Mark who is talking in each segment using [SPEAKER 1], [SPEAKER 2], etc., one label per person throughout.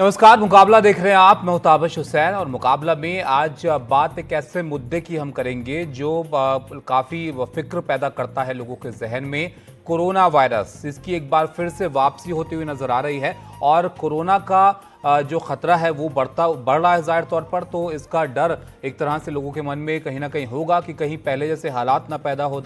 [SPEAKER 1] नमस्कार, मुकाबला देख रहे हैं आप। मैं ताबिश हुसैन और मुकाबला में आज बात एक ऐसे मुद्दे की हम करेंगे जो काफ़ी फिक्र पैदा करता है लोगों के जहन में। कोरोना वायरस, इसकी एक बार फिर से वापसी होती हुई नजर आ रही है और कोरोना का जो खतरा है वो बढ़ रहा है ज़ाहिर तौर पर। तो इसका डर एक तरह से लोगों के मन में कहीं ना कहीं होगा कि कहीं पहले जैसे हालात ना पैदा हो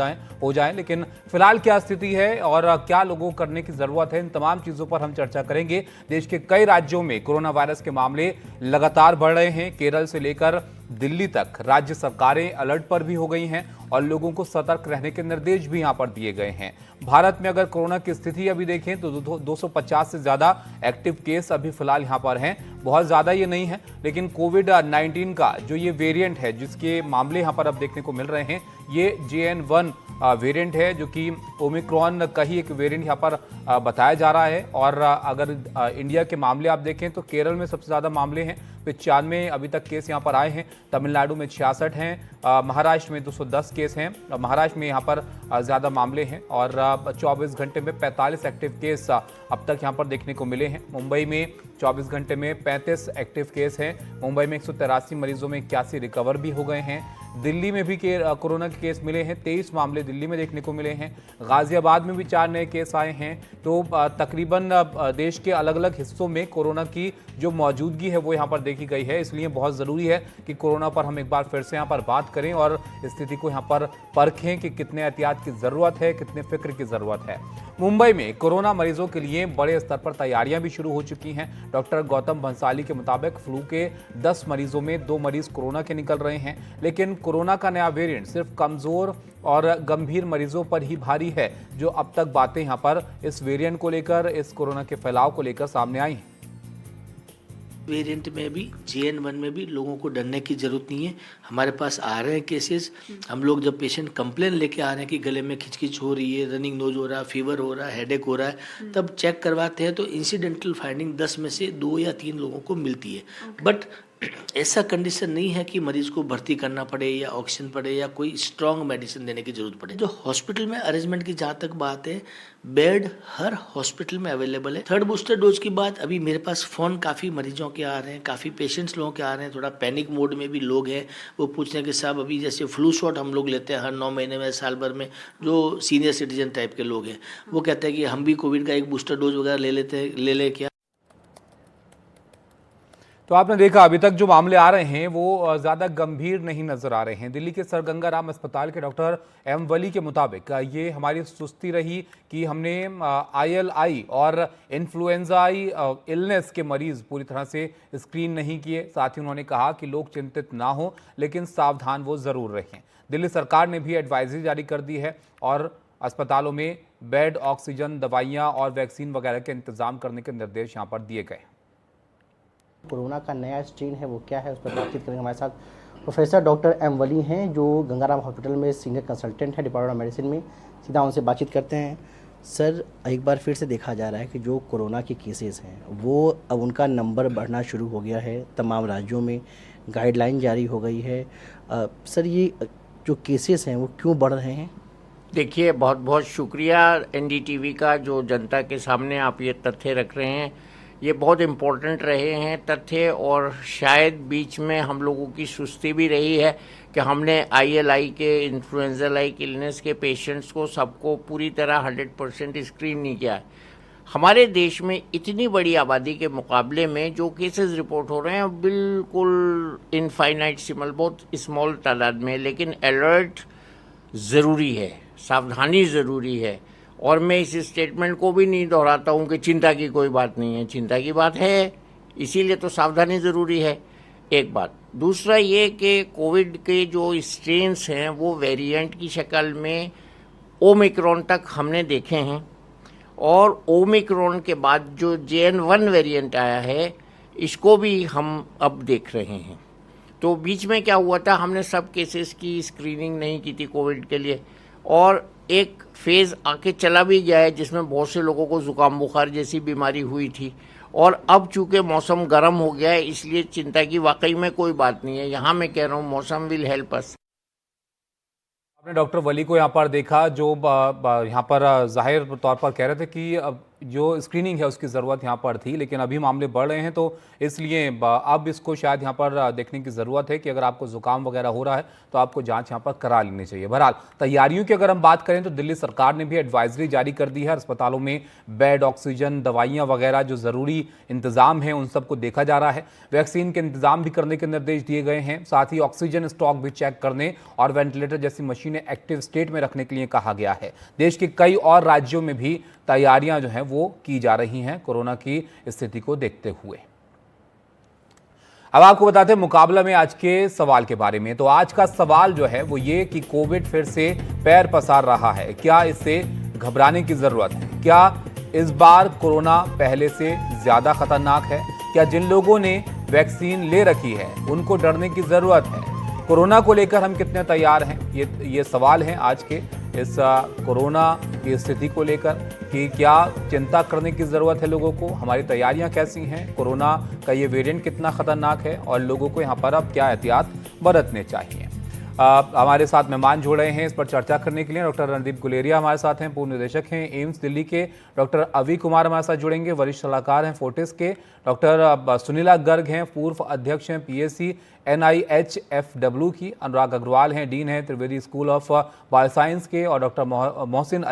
[SPEAKER 1] जाएं। लेकिन फिलहाल क्या स्थिति है और क्या लोगों को करने की ज़रूरत है, इन तमाम चीज़ों पर हम चर्चा करेंगे। देश के कई राज्यों में कोरोना वायरस के मामले लगातार बढ़ रहे हैं। केरल से लेकर दिल्ली तक राज्य सरकारें अलर्ट पर भी हो गई हैं और लोगों को सतर्क रहने के निर्देश भी यहां पर दिए गए हैं। भारत में अगर कोरोना की स्थिति अभी देखें तो 250 से ज्यादा एक्टिव केस अभी फिलहाल यहां पर हैं। बहुत ज्यादा ये नहीं है, लेकिन कोविड-19 का जो ये वेरिएंट है जिसके मामले यहां पर अब देखने को मिल रहे हैं, ये JN.1 वेरिएंट है जो कि ओमिक्रॉन का ही एक वेरिएंट यहाँ पर बताया जा रहा है। और अगर इंडिया के मामले आप देखें तो केरल में सबसे ज़्यादा मामले हैं, 95 अभी तक केस यहाँ पर आए हैं। तमिलनाडु में 66 हैं, महाराष्ट्र में 210 केस हैं। महाराष्ट्र में यहाँ पर ज़्यादा मामले हैं और 24 घंटे में 45 एक्टिव केस अब तक यहाँ पर देखने को मिले हैं। मुंबई में 24 घंटे में 35 एक्टिव केस हैं। मुंबई में 183 मरीजों में 81 रिकवर भी हो गए हैं। दिल्ली में भी कोरोना के केस मिले हैं, 23 मामले दिल्ली में देखने को मिले हैं। गाजियाबाद में भी 4 नए केस आए हैं। तो तकरीबन देश के अलग अलग हिस्सों में कोरोना की जो मौजूदगी है वो यहाँ पर देखी गई है। इसलिए बहुत ज़रूरी है कि कोरोना पर हम एक बार फिर से यहाँ पर बात करें और स्थिति को यहाँ पर परखें कि कितने एहतियात की ज़रूरत है, कितने फिक्र की ज़रूरत है। मुंबई में कोरोना मरीजों के लिए बड़े स्तर पर तैयारियां भी शुरू हो चुकी हैं। डॉक्टर गौतम भंसाली के मुताबिक फ्लू के 10 मरीजों में 2 मरीज कोरोना के निकल रहे हैं। लेकिन कोरोना का नया वेरिएंट सिर्फ कमजोर और गंभीर मरीजों पर ही भारी है। जो अब तक बातें यहाँ पर इस वेरिएंट को लेकर, इस कोरोना के फैलाव को लेकर सामने आई हैं।
[SPEAKER 2] वेरिएंट में भी JN.1 में भी लोगों को डरने की ज़रूरत नहीं है। हमारे पास आ रहे हैं केसेस। हम लोग जब पेशेंट कंप्लेन लेके आ रहे हैं कि गले में खिंचखिंच हो रही है, रनिंग नोज हो रहा है, फीवर हो रहा है, हेडेक हो रहा है, तब चेक करवाते हैं तो इंसिडेंटल फाइंडिंग 10 में से 2 या 3 लोगों को मिलती है। बट ऐसा कंडीशन नहीं है कि मरीज को भर्ती करना पड़े या ऑक्सीजन पड़े या कोई स्ट्रॉन्ग मेडिसिन देने की जरूरत पड़े। जो हॉस्पिटल में अरेंजमेंट की जहाँ तक बात है, बेड हर हॉस्पिटल में अवेलेबल है। थर्ड बूस्टर डोज की बात, अभी मेरे पास फ़ोन काफ़ी मरीजों के आ रहे हैं, काफ़ी पेशेंट्स लोगों के आ रहे हैं। थोड़ा पैनिक मोड में भी लोग हैं। वो पूछ रहे हैं कि साहब अभी जैसे फ्लू शॉट हम लोग लेते हैं हर 9 महीने में, साल भर में, जो सीनियर सिटीजन टाइप के लोग हैं वो कहते हैं कि हम भी कोविड का एक बूस्टर डोज वगैरह ले लेते हैं, ले क्या।
[SPEAKER 1] तो आपने देखा अभी तक जो मामले आ रहे हैं वो ज़्यादा गंभीर नहीं नजर आ रहे हैं। दिल्ली के सर गंगा राम अस्पताल के डॉक्टर M वली के मुताबिक ये हमारी सुस्ती रही कि हमने ILI और इन्फ्लुएंजाई इलनेस के मरीज पूरी तरह से स्क्रीन नहीं किए। साथ ही उन्होंने कहा कि लोग चिंतित ना हो लेकिन सावधान वो ज़रूर रहें। दिल्ली सरकार ने भी एडवाइजरी जारी कर दी है और अस्पतालों में बेड, ऑक्सीजन, दवाइयाँ और वैक्सीन वगैरह के इंतजाम करने के निर्देश यहाँ पर दिए गए।
[SPEAKER 3] कोरोना का नया स्ट्रेन है वो क्या है, उस पर बातचीत करेंगे। हमारे साथ प्रोफेसर डॉक्टर M वली हैं जो गंगाराम हॉस्पिटल में सीनियर कंसल्टेंट हैं डिपार्टमेंट ऑफ मेडिसिन में। सीधा उनसे बातचीत करते हैं। सर, एक बार फिर से देखा जा रहा है कि जो कोरोना के केसेस हैं वो अब उनका नंबर बढ़ना शुरू हो गया है। तमाम राज्यों में गाइडलाइन जारी हो गई है। सर, ये जो केसेस हैं वो क्यों बढ़ रहे हैं?
[SPEAKER 4] देखिए, बहुत बहुत शुक्रिया NDTV का जो जनता के सामने आप ये तथ्य रख रहे हैं। ये बहुत इम्पोर्टेंट रहे हैं तथ्य, और शायद बीच में हम लोगों की सुस्ती भी रही है कि हमने ILI के, इन्फ्लुएंजा लाइक इलनेस के पेशेंट्स को सबको पूरी तरह 100% स्क्रीन नहीं किया है। हमारे देश में इतनी बड़ी आबादी के मुकाबले में जो केसेस रिपोर्ट हो रहे हैं बिल्कुल इनफाइनाइट सिमल, बहुत स्मॉल तादाद में, लेकिन अलर्ट ज़रूरी है, सावधानी ज़रूरी है। और मैं इस स्टेटमेंट को भी नहीं दोहराता हूँ कि चिंता की कोई बात नहीं है, चिंता की बात है, इसीलिए तो सावधानी ज़रूरी है, एक बात। दूसरा ये कि कोविड के जो स्ट्रेन्स हैं वो वेरिएंट की शक्ल में ओमिक्रॉन तक हमने देखे हैं, और ओमिक्रॉन के बाद जो JN.1 वेरिएंट आया है इसको भी हम अब देख रहे हैं। तो बीच में क्या हुआ था, हमने सब केसेस की स्क्रीनिंग नहीं की थी कोविड के लिए, और एक फेज़ आके चला भी गया है जिसमें बहुत से लोगों को ज़ुकाम बुखार जैसी बीमारी हुई थी। और अब चूँकि मौसम गर्म हो गया है इसलिए चिंता की वाकई में कोई बात नहीं है। यहाँ मैं कह रहा हूँ मौसम विल हेल्प अस।
[SPEAKER 1] आपने डॉक्टर वली को यहाँ पर देखा जो यहाँ पर जाहिर तौर पर कह रहे थे कि जो स्क्रीनिंग है उसकी ज़रूरत यहाँ पर थी, लेकिन अभी मामले बढ़ रहे हैं तो इसलिए अब इसको शायद यहाँ पर देखने की ज़रूरत है कि अगर आपको ज़ुकाम वगैरह हो रहा है तो आपको जांच यहाँ पर करा लेनी चाहिए। बहरहाल तैयारियों की अगर हम बात करें तो दिल्ली सरकार ने भी एडवाइजरी जारी कर दी है। अस्पतालों में बेड, ऑक्सीजन, दवाइयाँ वगैरह जो ज़रूरी इंतज़ाम हैं उन सबको देखा जा रहा है। वैक्सीन के इंतज़ाम भी करने के निर्देश दिए गए हैं। साथ ही ऑक्सीजन स्टॉक भी चेक करने और वेंटिलेटर जैसी मशीनें एक्टिव स्टेट में रखने के लिए कहा गया है। देश के कई और राज्यों में भी तैयारियां जो हैं वो की जा रही हैं कोरोना की स्थिति को देखते हुए। अब आपको बताते हैं मुकाबला में आज के सवाल के बारे में। तो आज का सवाल जो है वो ये कि कोविड फिर से पैर पसार रहा है, क्या इससे घबराने की जरूरत है? क्या इस बार कोरोना पहले से ज्यादा खतरनाक है? क्या जिन लोगों ने वैक्सीन ले रखी है उनको डरने की जरूरत है? कोरोना को लेकर हम कितने तैयार हैं? ये सवाल हैं आज के इस कोरोना की स्थिति को लेकर कि क्या चिंता करने की ज़रूरत है लोगों को, हमारी तैयारियां कैसी हैं, कोरोना का ये वेरिएंट कितना ख़तरनाक है और लोगों को यहाँ पर अब क्या एहतियात बरतने चाहिए। हमारे साथ मेहमान जुड़ रहे हैं इस पर चर्चा करने के लिए। डॉक्टर रणदीप गुलेरिया हमारे साथ हैं, पूर्व निदेशक हैं एम्स दिल्ली के। डॉक्टर अवी कुमार हमारे साथ जुड़ेंगे, वरिष्ठ सलाहकार हैं फोर्टिस के। डॉक्टर सुनीला गर्ग हैं, पूर्व अध्यक्ष हैं PSC NIHFW की। अनुराग अग्रवाल हैं, डीन हैं त्रिवेदी स्कूल ऑफ बायोसाइंस के। और डॉक्टर मोहसिन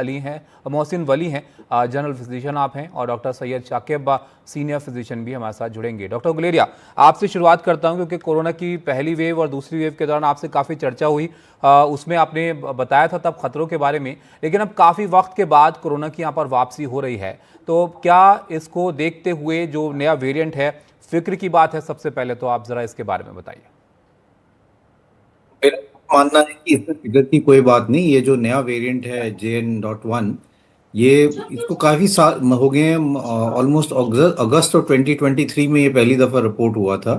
[SPEAKER 1] वली हैं, जनरल फिजिशियन आप हैं। और doctor Syed Shakib senior physician भी हमारे साथ जुड़ेंगे। डॉक्टर गुलेरिया, आपसे शुरुआत करता हूं क्योंकि कोरोना की पहली वेव और दूसरी वेव के दौरान आपसे काफ़ी चर्चा हुई, उसमें आपने बताया था तब खतरों के बारे में, लेकिन अब काफ़ी वक्त के बाद कोरोना की यहाँ पर वापसी हो रही है, तो क्या इसको देखते हुए जो नया वेरिएंट है फिक्र की बात है? सबसे पहले तो आप जरा इसके बारे में बताइए।
[SPEAKER 5] मेरा मानना है कि इसमें फिक्र की कोई बात नहीं। ये जो नया वेरिएंट है JN.1, ये इसको काफी साल हो गए हैं, ऑलमोस्ट अगस्त और 2023 में ये पहली दफा रिपोर्ट हुआ था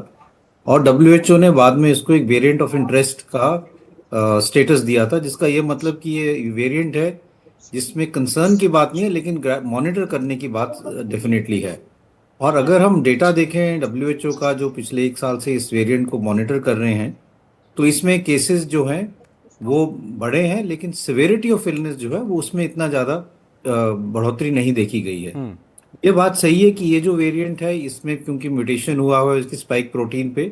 [SPEAKER 5] और WHO ने बाद में इसको एक वेरिएंट ऑफ इंटरेस्ट का स्टेटस दिया था, जिसका ये मतलब कि ये वेरिएंट है जिसमें कंसर्न की बात नहीं है लेकिन मॉनिटर करने की बात डेफिनेटली है। और अगर हम डेटा देखें WHO का जो पिछले 1 साल से इस वेरिएंट को मॉनिटर कर रहे हैं, तो इसमें केसेस जो हैं वो बढ़े हैं, लेकिन सिवियरिटी ऑफ इलनेस जो है वो उसमें इतना ज़्यादा बढ़ोतरी नहीं देखी गई है। ये बात सही है कि ये जो वेरिएंट है इसमें क्योंकि म्यूटेशन हुआ हुआ है इसकी स्पाइक प्रोटीन पे,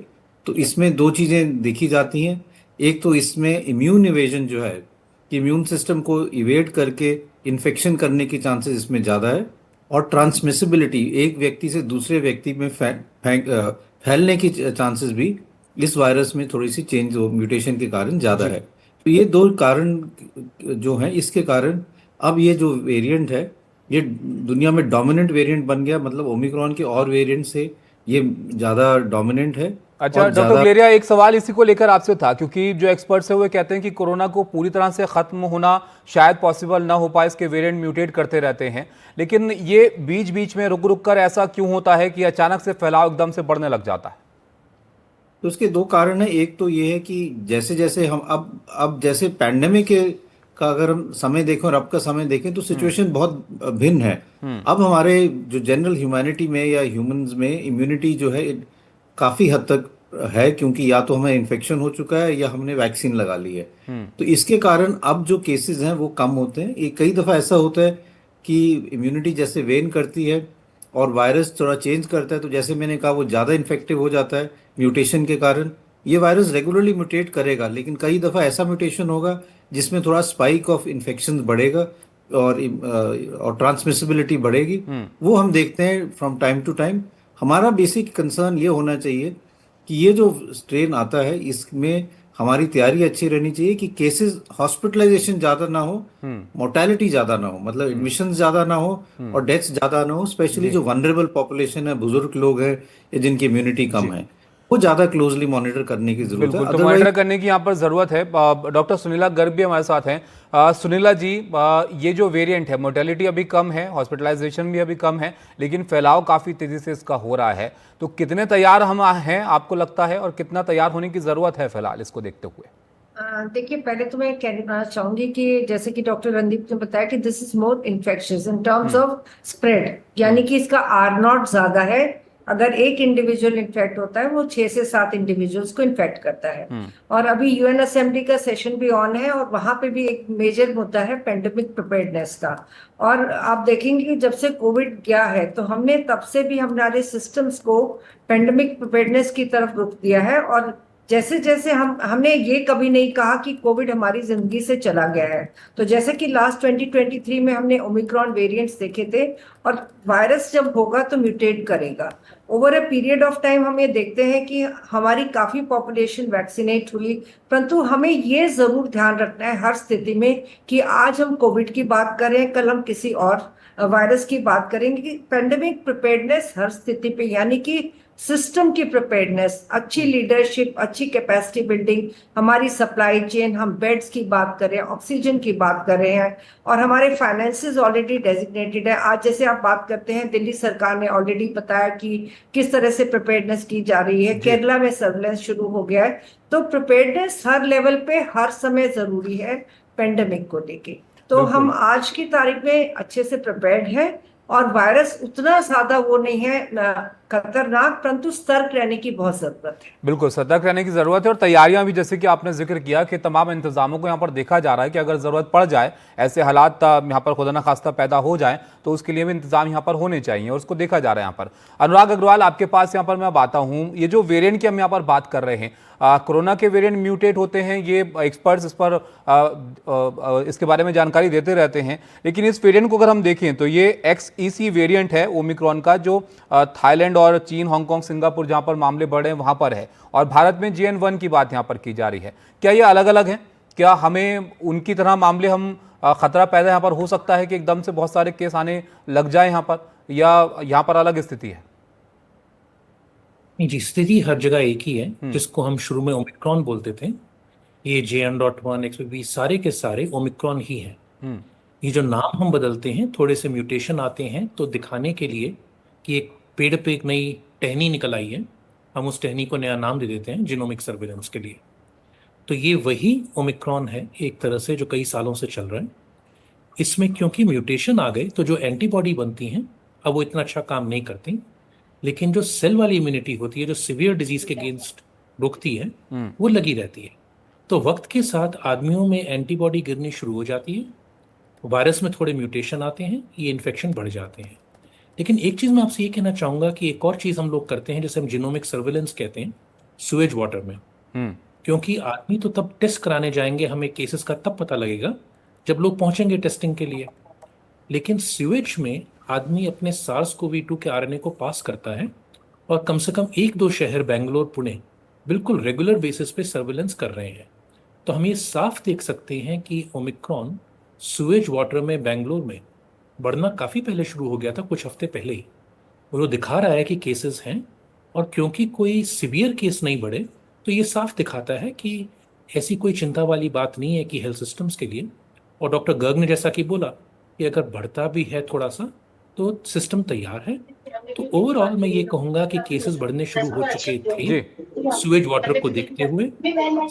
[SPEAKER 5] तो इसमें दो चीज़ें देखी जाती हैं। एक तो इसमें इम्यून इवेजन जो है कि इम्यून सिस्टम को इवेड करके इन्फेक्शन करने की चांसेस इसमें ज़्यादा है, और ट्रांसमिसिबिलिटी एक व्यक्ति से दूसरे व्यक्ति में फैलने की चांसेस भी इस वायरस में थोड़ी सी चेंज म्यूटेशन के कारण ज़्यादा है। तो ये दो कारण जो हैं, इसके कारण अब ये जो वेरिएंट है ये दुनिया में डोमिनेंट वेरिएंट बन गया, मतलब ओमिक्रॉन के और वेरिएंट से ये ज़्यादा डोमिनेंट है।
[SPEAKER 1] अच्छा डॉक्टर गुलेरिया, एक सवाल इसी को लेकर आपसे था, क्योंकि जो एक्सपर्ट्स हैं वो कहते हैं कि कोरोना को पूरी तरह से खत्म होना शायद पॉसिबल ना हो पाए, इसके वेरिएंट म्यूटेट करते रहते हैं, लेकिन ये बीच बीच में रुक रुक कर ऐसा क्यों होता है कि अचानक से फैलाव एकदम से बढ़ने लग जाता है?
[SPEAKER 5] तो उसके दो कारण है। एक तो ये है कि जैसे जैसे हम अब जैसे पैंडेमिक का अगर हम समय देखें और अब का समय देखें तो सिचुएशन बहुत भिन्न है। अब हमारे जो जनरल ह्यूमैनिटी में या ह्यूमंस में इम्यूनिटी जो है काफी हद तक है, क्योंकि या तो हमें इन्फेक्शन हो चुका है या हमने वैक्सीन लगा ली है। तो इसके कारण अब जो केसेस हैं वो कम होते हैं। ये कई दफा ऐसा होता है कि इम्यूनिटी जैसे वेन करती है और वायरस थोड़ा चेंज करता है, तो जैसे मैंने कहा वो ज़्यादा इन्फेक्टिव हो जाता है म्यूटेशन के कारण। ये वायरस रेगुलरली म्यूटेट करेगा, लेकिन कई दफ़ा ऐसा म्यूटेशन होगा जिसमें थोड़ा स्पाइक ऑफ इन्फेक्शन बढ़ेगा और ट्रांसमिसिबिलिटी बढ़ेगी। वो हम देखते हैं फ्रॉम टाइम टू टाइम। हमारा बेसिक कंसर्न ये होना चाहिए कि ये जो स्ट्रेन आता है इसमें हमारी तैयारी अच्छी रहनी चाहिए कि केसेस हॉस्पिटलाइजेशन ज्यादा ना हो, मोर्टेलिटी ज्यादा ना हो, मतलब एडमिशन ज्यादा ना हो और डेथ्स ज्यादा ना हो। स्पेशली जो वनरेबल पॉपुलेशन है, बुजुर्ग लोग हैं या जिनकी इम्यूनिटी कम है, वो ज्यादा क्लोजली मॉनिटर करने की जरूरत है।
[SPEAKER 1] तो मॉनिटर करने की यहाँ पर जरूरत है। डॉक्टर सुनीला गर्ग भी हमारे साथ हैं। सुनीला जी, ये जो वेरिएंट है मोर्टेलिटी अभी कम है, हॉस्पिटलाइजेशन भी अभी कम है, लेकिन फैलाव काफ़ी तेज़ी से इसका हो रहा है, तो कितने तैयार हम हैं आपको लगता है, और कितना तैयार होने की ज़रूरत है फिलहाल इसको देखते हुए?
[SPEAKER 6] देखिए, पहले तो मैं कहना चाहूंगी कि जैसे कि डॉक्टर रणदीप ने बताया कि this is more infectious in terms of spread, यानी कि इसका R0 ज्यादा है अगर एक इंडिविजुअल इन्फेक्ट होता है वो 6 से 7 इंडिविजुअल्स को इन्फेक्ट करता है। और अभी यूएन असेंबली का सेशन भी ऑन है और वहां पे भी एक मेजर मुद्दा है पेंडेमिक प्रिपेयर्डनेस का। और आप देखेंगे कि जब से कोविड गया है तो हमने तब से भी हमारे सिस्टम्स को पेंडेमिक प्रिपेयर्डनेस की तरफ रुख दिया है। और जैसे जैसे हमने ये कभी नहीं कहा कि कोविड हमारी जिंदगी से चला गया है। तो जैसे कि लास्ट 2023 में हमने ओमिक्रॉन वेरिएंट्स देखे थे, और वायरस जब होगा तो म्यूटेट करेगा। Over a period of time हम ये देखते हैं कि हमारी काफी पॉपुलेशन वैक्सीनेट हुई, परंतु हमें ये जरूर ध्यान रखना है हर स्थिति में कि आज हम कोविड की बात करें, कल हम किसी और वायरस की बात करेंगे, कि पेंडेमिक प्रिपेयर्डनेस हर स्थिति पे, यानी कि सिस्टम की प्रिपेयर्डनेस, अच्छी लीडरशिप, अच्छी कैपेसिटी बिल्डिंग, हमारी सप्लाई चेन, हम बेड्स की बात करें, ऑक्सीजन की बात कर रहे हैं, और हमारे फाइनेंसेस ऑलरेडी डेजिग्नेटेड है। आज जैसे आप बात करते हैं, दिल्ली सरकार ने ऑलरेडी बताया कि किस तरह से प्रिपेयर्डनेस की जा रही है, केरला में सर्वेलेंस शुरू हो गया है। तो प्रिपेयर्डनेस हर लेवल पे हर समय जरूरी है पेंडेमिक को लेके। तो हम आज की तारीख में अच्छे से प्रिपेयर्ड हैं, और वायरस उतना ज्यादा वो नहीं है खतरनाक, परंतु सतर्क रहने की बहुत जरूरत है।
[SPEAKER 1] बिल्कुल सतर्क रहने की जरूरत है, और तैयारियां भी, जैसे कि आपने जिक्र किया कि तमाम इंतजामों को यहाँ पर देखा जा रहा है कि अगर जरूरत पड़ जाए, ऐसे हालात यहाँ पर खुदा न खास्ता पैदा हो जाए, तो उसके लिए भी इंतजाम यहाँ पर होने चाहिए, और उसको देखा जा रहा है यहाँ पर। अनुराग अग्रवाल, आपके पास यहाँ पर मैं आता हूँ। ये जो वेरिएंट की हम यहाँ पर बात कर रहे हैं, कोरोना के वेरिएंट म्यूटेट होते हैं, ये एक्सपर्ट्स इस पर इसके बारे में जानकारी देते रहते हैं, लेकिन इस वेरिएंट को अगर हम देखें तो ये XEC वेरिएंट है ओमिक्रॉन का, जो थाईलैंड और चीन, हांगकांग, सिंगापुर जहां पर मामले बढ़े हैं वहां पर है, और भारत में JN.1 की बात यहां पर की जा रही है। क्या ये अलग अलग हैं? क्या हमें उनकी तरह मामले खतरा पैदा यहां पर हो सकता है कि एकदम से बहुत सारे केस आने लग जाए यहां पर, या यहां पर अलग स्थिति है?
[SPEAKER 7] नहीं जी, स्थिति हर जगह एक ही है, जिसको हम शुरू में ओमिक्रॉन बोलते थे। ये JN.1, XBB सारे के सारे ओमिक्रॉन ही हैं। ये जो नाम हम बदलते हैं, थोड़े से म्यूटेशन आते हैं तो दिखाने के लिए कि एक पेड़ पे एक नई टहनी निकल आई है, हम उस टहनी को नया नाम दे देते हैं जीनोमिक सर्विलेंस के लिए। तो ये वही ओमिक्रॉन है एक तरह से, जो कई सालों से चल रहा है। इसमें क्योंकि म्यूटेशन आ गए तो जो एंटीबॉडी बनती हैं अब वो इतना अच्छा काम नहीं करती, लेकिन जो सेल वाली इम्यूनिटी होती है, जो सीवियर डिजीज के अगेंस्ट रुकती है, वो लगी रहती है। तो वक्त के साथ आदमियों में एंटीबॉडी गिरनी शुरू हो जाती है, वायरस में थोड़े म्यूटेशन आते हैं, ये इन्फेक्शन बढ़ जाते हैं। लेकिन एक चीज़ मैं आपसे ये कहना चाहूँगा कि एक और चीज़ हम लोग करते हैं, जैसे हम जीनोमिक सर्विलेंस कहते हैं, सुएज वाटर में। क्योंकि आदमी तो तब टेस्ट कराने जाएंगे, हमें केसेस का तब पता लगेगा जब लोग पहुंचेंगे टेस्टिंग के लिए। लेकिन सीवेज में आदमी अपने SARS-CoV-2 के RNA को पास करता है, और कम से कम 1-2 शहर, बेंगलोर, पुणे, बिल्कुल रेगुलर बेसिस पे सर्विलेंस कर रहे हैं। तो हम ये साफ देख सकते हैं कि ओमिक्रॉन सुएज वाटर में बेंगलोर में बढ़ना काफ़ी पहले शुरू हो गया था, कुछ हफ्ते पहले ही। वो दिखा रहा है कि केसेस हैं, और क्योंकि कोई सीवियर केस नहीं बढ़े, तो ये साफ दिखाता है कि ऐसी कोई चिंता वाली बात नहीं है कि हेल्थ सिस्टम्स के लिए। और डॉक्टर गर्ग ने जैसा कि बोला कि अगर बढ़ता भी है थोड़ा सा तो सिस्टम तैयार है। तो ओवरऑल मैं ये कहूँगा कि केसेस बढ़ने शुरू हो चुके थे सुएज वाटर को देखते हुए।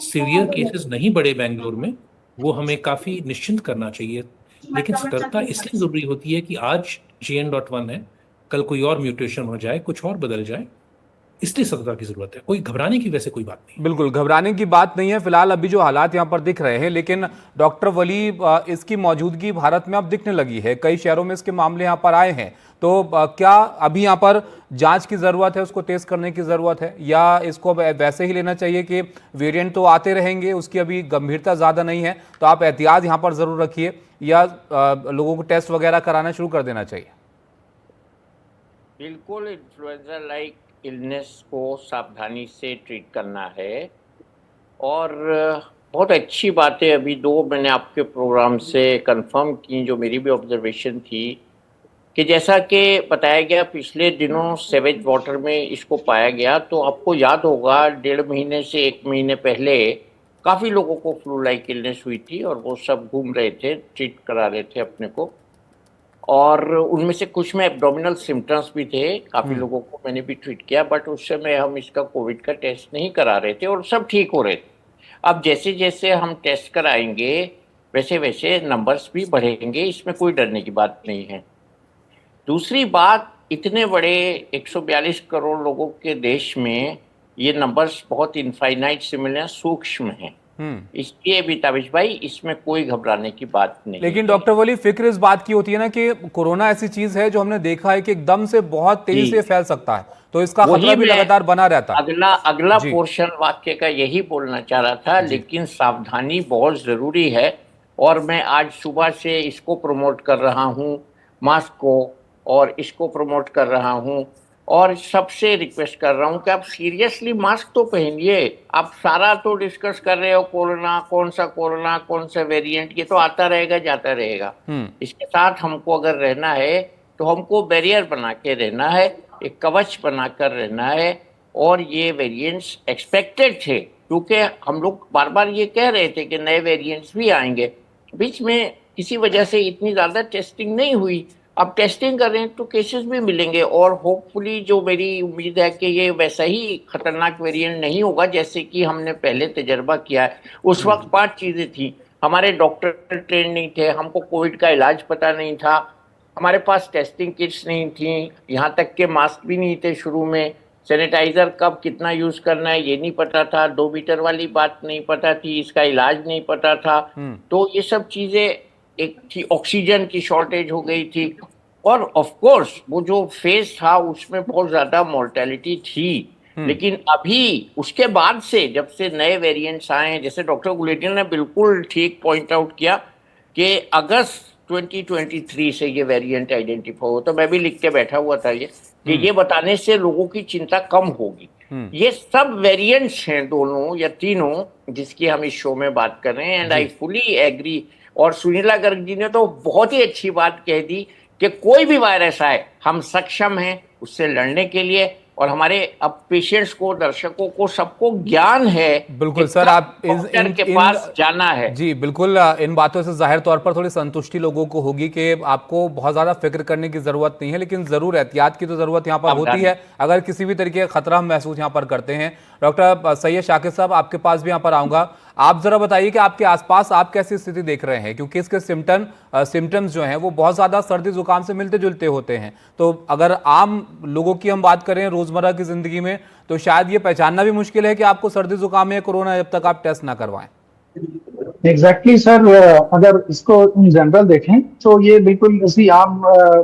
[SPEAKER 7] सीवियर केसेस नहीं बढ़े बेंगलोर में, वो हमें काफ़ी निश्चिंत करना चाहिए। लेकिन सतर्कता इसलिए ज़रूरी होती है कि आज JN.1 है, कल कोई और म्यूटेशन हो जाए, कुछ और बदल जाए, इसलिए सतर्कता की जरूरत है। कोई घबराने की वैसे कोई बात नहीं।
[SPEAKER 1] बिल्कुल घबराने की बात नहीं है फिलहाल अभी जो हालात यहाँ पर दिख रहे हैं, लेकिन डॉक्टर वली, इसकी मौजूदगी भारत में अब दिखने लगी है, कई शहरों में इसके मामले यहाँ पर आए हैं, तो क्या अभी यहाँ पर जांच की जरूरत है, उसको टेस्ट करने की जरूरत है, या इसको वैसे ही लेना चाहिए कि वेरिएंट तो आते रहेंगे, उसकी अभी गंभीरता ज़्यादा नहीं है, तो आप एहतियात यहाँ पर ज़रूर रखिए, या लोगों को टेस्ट वगैरह कराना शुरू कर देना चाहिए?
[SPEAKER 4] बिल्कुल, इन्फ्लुएंजा लाइक इलनेस को सावधानी से ट्रीट करना है। और बहुत अच्छी बातें अभी 2 मैंने आपके प्रोग्राम से कंफर्म की, जो मेरी भी ऑब्जर्वेशन थी, कि जैसा कि बताया गया पिछले दिनों सेवेज वाटर में इसको पाया गया। तो आपको याद होगा 1.5 महीने से 1 महीने पहले काफ़ी लोगों को फ्लू लाइक इलनेस हुई थी, और वो सब घूम रहे थे, ट्रीट करा रहे थे अपने को, और उनमें से कुछ में एब्डोमिनल सिम्टम्स भी थे, काफ़ी लोगों को मैंने भी ट्रीट किया, बट उस समय हम इसका कोविड का टेस्ट नहीं करा रहे थे और सब ठीक हो रहे थे। अब जैसे जैसे हम टेस्ट कराएंगे वैसे वैसे नंबर्स भी बढ़ेंगे, इसमें कोई डरने की बात नहीं है। दूसरी बात, इतने बड़े 142 करोड़ लोगों के देश में ये नंबर्स बहुत इनफाइनाइट से मिले हैं, सूक्ष्म हैं। इसलिए भी ताबिश भाई इसमें कोई घबराने की बात नहीं
[SPEAKER 1] लेकिन
[SPEAKER 4] है।
[SPEAKER 1] डॉक्टर वली फिक्र इस बात की होती है ना कि कोरोना ऐसी चीज है जो हमने देखा है कि एकदम से बहुत तेजी
[SPEAKER 4] जी।
[SPEAKER 1] से फैल सकता है, तो इसका
[SPEAKER 4] वही
[SPEAKER 1] खतरा भी
[SPEAKER 4] मैं
[SPEAKER 1] लगातार बना रहता है।
[SPEAKER 4] अगला
[SPEAKER 1] जी।
[SPEAKER 4] पोर्शन वाक्य का यही बोलना चाह रहा था, लेकिन सावधानी बहुत जरूरी है। और मैं आज सुबह से इसको प्रमोट कर रहा हूँ, मास्क को, और इसको प्रमोट कर रहा हूँ, और सबसे रिक्वेस्ट कर रहा हूँ कि आप सीरियसली मास्क तो पहनिए। आप सारा तो डिस्कस कर रहे हो कोरोना कौन सा वेरिएंट, ये तो आता रहेगा जाता रहेगा। इसके साथ हमको अगर रहना है तो हमको बैरियर बना के रहना है, एक कवच बनाकर रहना है। और ये वेरिएंट्स एक्सपेक्टेड थे, क्योंकि हम लोग बार बार ये कह रहे थे कि नए वेरिएंट्स भी आएंगे। बीच में किसी वजह से इतनी ज़्यादा टेस्टिंग नहीं हुई, अब टेस्टिंग कर रहे हैं तो केसेस भी मिलेंगे। और होपफुली जो मेरी उम्मीद है कि ये वैसा ही खतरनाक वेरिएंट नहीं होगा जैसे कि हमने पहले तजर्बा किया है। उस वक्त 5 चीज़ें थी, हमारे डॉक्टर ट्रेन नहीं थे, हमको कोविड का इलाज पता नहीं था, हमारे पास टेस्टिंग किट्स नहीं थी, यहाँ तक के मास्क भी नहीं थे शुरू में, सैनिटाइजर कब कितना यूज करना है ये नहीं पता था, 2 मीटर वाली बात नहीं पता थी, इसका इलाज नहीं पता था। तो ये सब चीजें एक थी, ऑक्सीजन की शॉर्टेज हो गई थी, और ऑफ कोर्स वो जो फेज था उसमें बहुत ज्यादा मोर्टेलिटी थी। लेकिन अभी उसके बाद से जब से नए वेरिएंट्स आए हैं, जैसे डॉक्टर गुलेरिया ने बिल्कुल ठीक पॉइंट आउट किया कि अगस्त 2023 से ये वेरिएंट आइडेंटिफाई हो, तो मैं भी लिख के बैठा हुआ था ये कि ये बताने से लोगों की चिंता कम होगी। ये सब वेरिएंट्स हैं, दोनों या तीनों जिसकी हम इस शो में बात कर रहे हैं, एंड आई फुली एग्री। और सुनीला गर्ग जी ने तो बहुत ही अच्छी बात कह दी कि कोई भी वायरस आए हम सक्षम हैं उससे लड़ने के लिए। और हमारे अब पेशेंट्स को, दर्शकों को, सबको ज्ञान है।
[SPEAKER 1] बिल्कुल सर, आप
[SPEAKER 4] डॉक्टर के पास जाना है।
[SPEAKER 1] जी बिल्कुल, इन बातों से जाहिर तौर पर थोड़ी संतुष्टि लोगों को होगी कि आपको बहुत ज्यादा फिक्र करने की जरूरत नहीं है, लेकिन जरूर एहतियात की तो जरूरत यहाँ पर होती है अगर किसी भी तरीके का खतरा हम महसूस यहाँ पर करते हैं। डॉक्टर सैयद शाकिर साहब, आपके पास भी यहाँ पर आऊंगा। आप जरा बताइए कि आपके आसपास आप कैसी स्थिति देख रहे हैं, क्योंकि इसके सिम्टम्स जो हैं वो बहुत ज्यादा सर्दी जुकाम से मिलते जुलते होते हैं। तो अगर आम लोगों की हम बात करें रोजमर्रा की जिंदगी में, तो शायद ये पहचानना भी मुश्किल है कि आपको सर्दी जुकाम या कोरोना जब तक आप टेस्ट ना करवाएं।
[SPEAKER 8] एग्जैक्टली सर, अगर इसको इन जनरल देखें तो ये बिल्कुल इसी आम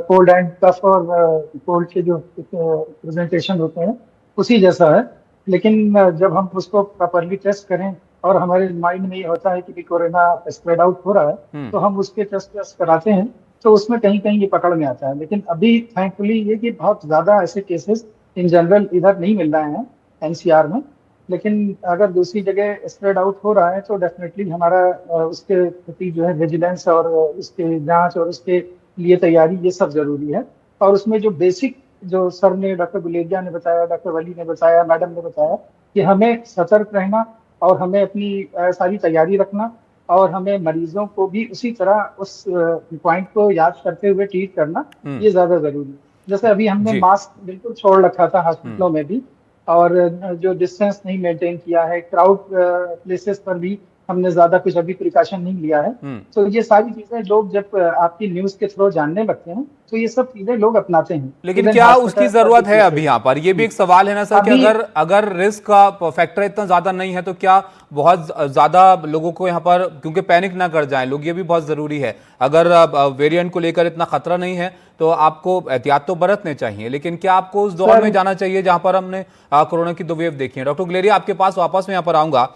[SPEAKER 8] कोल्ड एंड कफ और कोल्ड के जो प्रेजेंटेशन होते हैं उसी जैसा है। लेकिन जब हम उसको प्रॉपरली टेस्ट करें और हमारे माइंड में ये होता है कि कोरोना स्प्रेड आउट हो रहा है, तो हम उसके टेस्ट कराते हैं, तो उसमें कहीं कहीं ये पकड़ में आता है। लेकिन अभी थैंकफुली ये कि बहुत ज्यादा ऐसे केसेस इन जनरल इधर नहीं मिल रहे हैं एनसीआर में। लेकिन अगर दूसरी जगह स्प्रेड आउट हो रहा है तो डेफिनेटली हमारा उसके प्रति जो है विजिलेंस और उसके जांच और उसके लिए तैयारी, ये सब जरूरी है। और उसमें जो बेसिक, जो सर ने, डॉक्टर गुलेरिया ने बताया, डॉक्टर वली ने बताया, मैडम ने बताया कि हमें सतर्क रहना और हमें अपनी सारी तैयारी रखना, और हमें मरीजों को भी उसी तरह उस पॉइंट को याद करते हुए ट्रीट करना, ये ज्यादा जरूरी है। जैसे अभी हमने मास्क बिल्कुल छोड़ रखा था हॉस्पिटलों में भी, और जो डिस्टेंस नहीं मेंटेन किया है, क्राउड प्लेसेस पर भी हमने ज्यादा कुछ अभी प्रिकॉशन नहीं लिया है। तो ये सारी चीजें लोग जब आपकी न्यूज के थ्रू जानने लगते हैं तो ये सब चीजें लोग अपनाते हैं।
[SPEAKER 1] लेकिन क्या उसकी जरूरत है अभी यहाँ पर? ये भी एक सवाल है ना सर, कि अगर रिस्क का फैक्टर इतना ज्यादा नहीं है तो क्या बहुत ज्यादा लोगों को यहाँ पर, क्योंकि पैनिक ना कर जाएं लोग, ये भी बहुत जरूरी है। अगर वेरिएंट को लेकर इतना खतरा नहीं है तो आपको एहतियात तो बरतने चाहिए, लेकिन क्या आपको उस दौर में जाना चाहिए जहां पर हमने कोरोना की 2 वेव देखी है? डॉक्टर गुलेरिया, आपके पास वापस में यहाँ पर आऊंगा।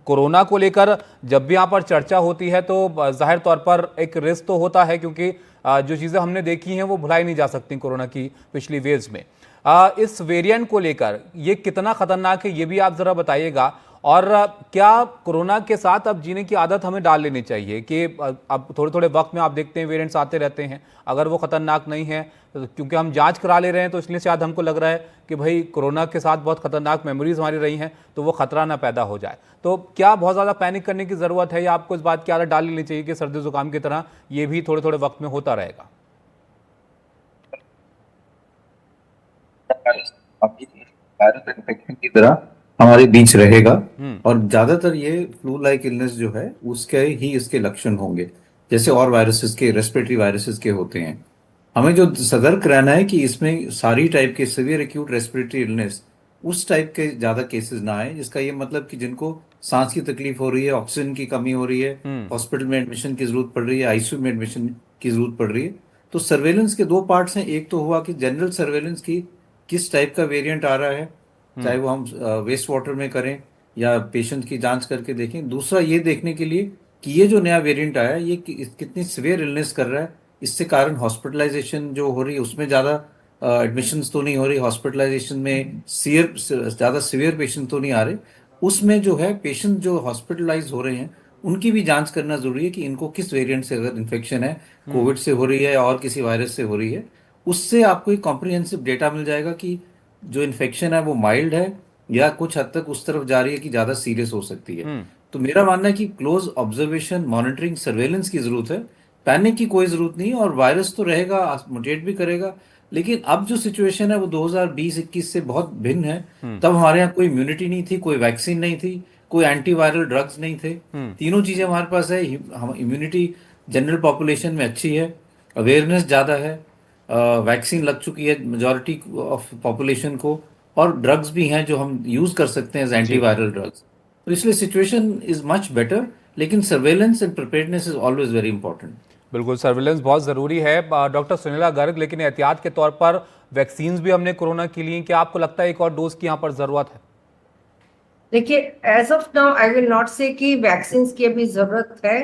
[SPEAKER 1] कोरोना को लेकर जब भी यहाँ पर चर्चा होती है तो जाहिर तौर पर एक रिस्क तो होता है, क्योंकि जो चीजें हमने देखी हैं वो भुलाई नहीं जा सकती कोरोना की पिछली वेव्स में। इस वेरिएंट को लेकर ये कितना खतरनाक है ये भी आप जरा बताइएगा। और क्या कोरोना के साथ अब जीने की आदत हमें डाल लेनी चाहिए कि अब थोड़े थोड़े वक्त में आप देखते हैं वेरिएंट्स आते रहते हैं, अगर वो खतरनाक नहीं है, क्योंकि हम जांच करा ले रहे हैं तो इसलिए शायद हमको लग रहा है कि भाई कोरोना के साथ बहुत खतरनाक मेमोरीज हमारी रही हैं, तो वो खतरा ना पैदा हो जाए। तो क्या बहुत ज़्यादा पैनिक करने की ज़रूरत है, या आपको इस बात की आदत डाल लेनी चाहिए कि सर्दी जुकाम की तरह ये भी थोड़े थोड़े वक्त में होता रहेगा?
[SPEAKER 5] वायरल इन्फेक्शन की तरह हमारे बीच रहेगा, और ज्यादातर ये फ्लू लाइक इलनेस जो है उसके ही इसके लक्षण होंगे, जैसे और वायरसेस के, रेस्पिरेटरी वायरसेस के होते हैं। हमें जो सतर्क रहना है कि इसमें सारी टाइप के सीवियर एक्यूट रेस्पिरेटरी इलनेस उस टाइप के ज़्यादा केसेस ना आए, जिसका ये मतलब कि जिनको सांस की तकलीफ हो रही है, ऑक्सीजन की कमी हो रही है, हॉस्पिटल में एडमिशन की जरूरत पड़ रही है, आईसीयू में एडमिशन की जरूरत पड़ रही है। तो सर्वेलेंस के दो पार्ट्स हैं। एक तो हुआ कि जनरल सर्वेलेंस की किस टाइप का वेरिएंट आ रहा है, चाहे वो हम वेस्ट वाटर में करें या पेशेंट की जांच करके देखें। दूसरा ये देखने के लिए कि ये जो नया वेरिएंट आया है ये कितनी सिवियर इलनेस कर रहा है, इससे कारण हॉस्पिटलाइजेशन जो हो रही है उसमें ज़्यादा एडमिशन्स तो नहीं हो रही, हॉस्पिटलाइजेशन में ज़्यादा सीवियर पेशेंट तो नहीं आ रहे, उसमें जो है पेशेंट जो हॉस्पिटलाइज हो रहे हैं उनकी भी जांच करना जरूरी है कि इनको किस वेरिएंट से अगर इन्फेक्शन है, कोविड से हो रही है या और किसी वायरस से हो रही है। उससे आपको एक कॉम्प्रिहेंसिव डेटा मिल जाएगा कि जो इन्फेक्शन है वो माइल्ड है या कुछ हद तक उस तरफ जा रही है कि ज़्यादा सीरियस हो सकती है। तो मेरा मानना है कि क्लोज ऑब्जर्वेशन, मॉनिटरिंग, सर्वेलेंस की जरूरत है, पैनिक की कोई जरूरत नहीं। और वायरस तो रहेगा, म्यूटेट भी करेगा, लेकिन अब जो सिचुएशन है वो 2020-21 से बहुत भिन्न है। तब हमारे यहाँ कोई इम्यूनिटी नहीं थी, कोई वैक्सीन नहीं थी, कोई एंटीवायरल ड्रग्स नहीं थे। तीनों चीजें हमारे पास है। हम इम्यूनिटी जनरल पॉपुलेशन में अच्छी है, अवेयरनेस ज़्यादा है, वैक्सीन लग चुकी है मेजॉरिटी ऑफ पॉपुलेशन को, और ड्रग्स भी हैं जो हम यूज़ कर सकते हैं एज एंटीवायरल ड्रग्स। तो इसलिए सिचुएशन इज मच बेटर, लेकिन surveillance and preparedness is always very important.
[SPEAKER 1] बिल्कुल, सर्विलेंस बहुत ज़रूरी है। डॉक्टर सुनीला गर्ग, लेकिन एहतियात के तौर पर वैक्सीन्स भी हमने कोरोना के लिए, क्या आपको लगता है एक और डोज की यहाँ पर ज़रूरत है?
[SPEAKER 6] देखिए, as of now I will not say कि वैक्सीन की अभी जरूरत है,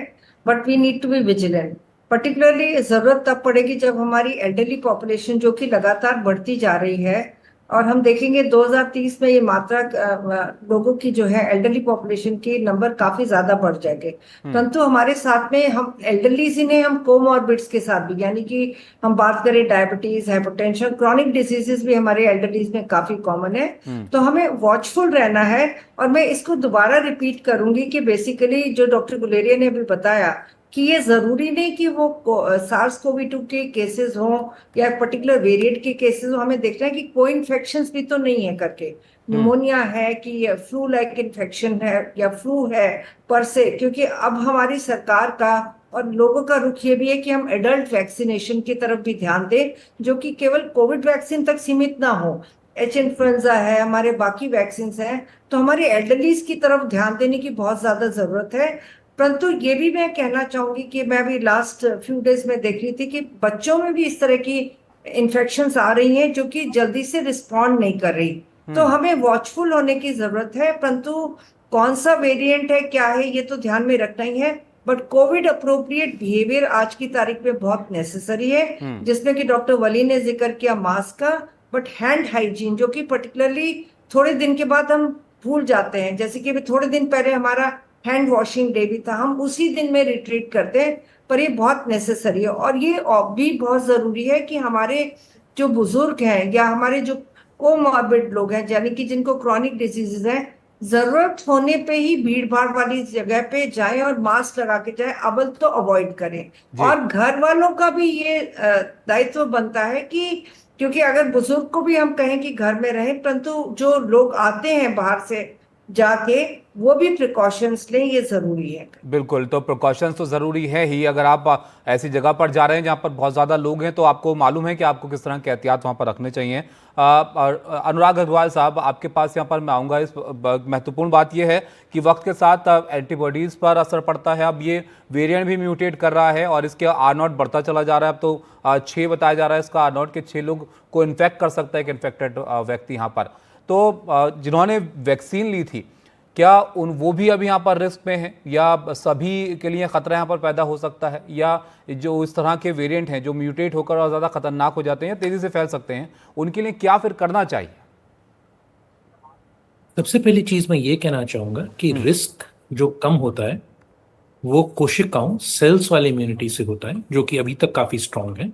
[SPEAKER 6] but we need to be vigilant. Particularly जरूरत तब पड़ेगी जब हमारी एल्डरली पॉपुलेशन जो कि लगातार बढ़ती जा रही है, और हम देखेंगे 2030 में ये मात्रा लोगों की जो है एल्डरली पॉपुलेशन की नंबर काफी ज्यादा बढ़ जाएंगे। परंतु हमारे साथ में हम एल्डरलीज ही नहीं, हम कोमॉर्बिड्स के साथ भी, यानी कि हम बात करें डायबिटीज, हाइपरटेंशन, क्रॉनिक डिजीजेस भी हमारे एल्डरलीज में काफी कॉमन है। तो हमें वॉचफुल रहना है। और मैं इसको दोबारा रिपीट करूंगी कि बेसिकली जो डॉक्टर गुलेरिया ने अभी बताया कि ये जरूरी नहीं कि वो SARS-CoV-2 के केसेस हों या पर्टिकुलर वेरिएंट के केसेस हों। हमें देखना है कि कोई इन्फेक्शंस भी तो नहीं है करके, निमोनिया है कि फ्लू लाइक इन्फेक्शन है या फ्लू है पर से। क्योंकि अब हमारी सरकार का और लोगों का रुख ये भी है कि हम एडल्ट वैक्सीनेशन की तरफ भी ध्यान दें, जो कि केवल कोविड वैक्सीन तक सीमित ना हो। एच इन्फ्लुएंजा है, हमारे बाकी वैक्सीन हैं, तो हमारे एल्डरलीज की तरफ ध्यान देने की बहुत ज्यादा जरूरत है। परंतु ये भी मैं कहना चाहूंगी कि मैं अभी लास्ट फ्यू डेज में देख रही थी कि बच्चों में भी इस तरह की इन्फेक्शंस आ रही हैं जो कि जल्दी से रिस्पॉन्ड नहीं कर रही। तो हमें वॉचफुल होने की जरूरत है। परंतु कौन सा वेरिएंट है, क्या है, ये तो ध्यान में रखना ही है। बट कोविड अप्रोप्रिएट बिहेवियर आज की तारीख में बहुत नेसेसरी है, जिसमें कि डॉक्टर वली ने जिक्र किया मास्क का, बट हैंड हाइजीन जो कि पर्टिकुलरली थोड़े दिन के बाद हम भूल जाते हैं। जैसे कि अभी थोड़े दिन पहले हमारा हैंड वॉशिंग डे भी था, हम उसी दिन में रिट्रीट करते हैं, पर ये बहुत नेसेसरी है। और ये भी बहुत जरूरी है कि हमारे जो बुजुर्ग हैं या हमारे जो कोमॉर्बिड लोग हैं, यानी कि जिनको क्रॉनिक डिजीजेज हैं, जरूरत होने पे ही भीड़ भाड़ वाली जगह पे जाएं और मास्क लगा के जाएं, अव्वल तो अवॉइड करें। और घर वालों का भी ये दायित्व बनता है कि, क्योंकि अगर बुजुर्ग को भी हम कहें कि घर में रहें, परंतु जो लोग आते हैं बाहर से जाके वो भी प्रिकॉशंस लें, ये जरूरी है।
[SPEAKER 1] बिल्कुल, तो प्रिकॉशंस तो ज़रूरी है ही। अगर आप ऐसी जगह पर जा रहे हैं जहाँ पर बहुत ज़्यादा लोग हैं, तो आपको मालूम है कि आपको किस तरह के एहतियात वहाँ पर रखने चाहिए। और अनुराग अग्रवाल साहब, आपके पास यहाँ पर मैं आऊँगा। इस महत्वपूर्ण बात यह है कि वक्त के साथ एंटीबॉडीज़ पर असर पड़ता है। अब ये वेरिएंट भी म्यूटेट कर रहा है और इसके R0 बढ़ता चला जा रहा है। अब तो 6 बताया जा रहा है इसका R0 के 6 लोग को इन्फेक्ट कर सकता है एक इन्फेक्टेड व्यक्ति यहाँ पर। तो जिन्होंने वैक्सीन ली थी, क्या वो भी अभी यहाँ पर रिस्क में है, या सभी के लिए खतरा यहाँ पर पैदा हो सकता है, या जो इस तरह के वेरिएंट हैं जो म्यूटेट होकर और ज़्यादा खतरनाक हो जाते हैं, तेज़ी से फैल सकते हैं, उनके लिए क्या फिर करना चाहिए?
[SPEAKER 7] सबसे पहली चीज मैं ये कहना चाहूंगा कि रिस्क जो कम होता है वो कोशिकाओं, सेल्स वाले इम्यूनिटी से होता है, जो कि अभी तक काफी स्ट्रांग है।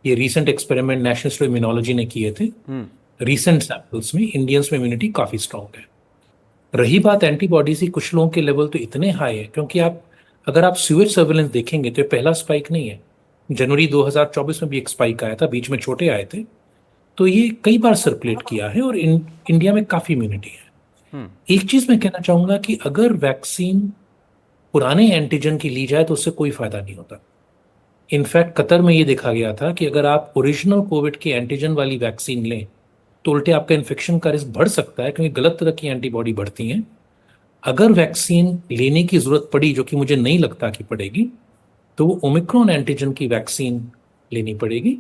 [SPEAKER 7] ये recent experiment national institute of immunology ने किए थे। रीसेंट सैंपल्स में इंडियंस में इम्यूनिटी काफी स्ट्रांग है। रही बात एंटीबॉडीज की, कुछ लोगों के लेवल तो इतने हाई है, क्योंकि अगर आप सीवेज सर्वेलेंस देखेंगे तो ये पहला स्पाइक नहीं है। जनवरी 2024 में भी एक स्पाइक आया था, बीच में छोटे आए थे, तो ये कई बार सर्कुलेट किया है और इंडिया में काफी इम्यूनिटी है। एक चीज मैं कहना चाहूंगा कि अगर वैक्सीन पुराने एंटीजन की ली जाए तो उससे कोई फायदा नहीं होता। इनफैक्ट कतर में ये देखा गया था कि अगर आप ओरिजिनल कोविड की एंटीजन वाली वैक्सीन लें तो उल्टे आपका इन्फेक्शन का रिस्क बढ़ सकता है, क्योंकि गलत तरह की एंटीबॉडी बढ़ती हैं। अगर वैक्सीन लेने की जरूरत पड़ी, जो कि मुझे नहीं लगता कि पड़ेगी, तो वो ओमिक्रॉन एंटीजन की वैक्सीन लेनी पड़ेगी।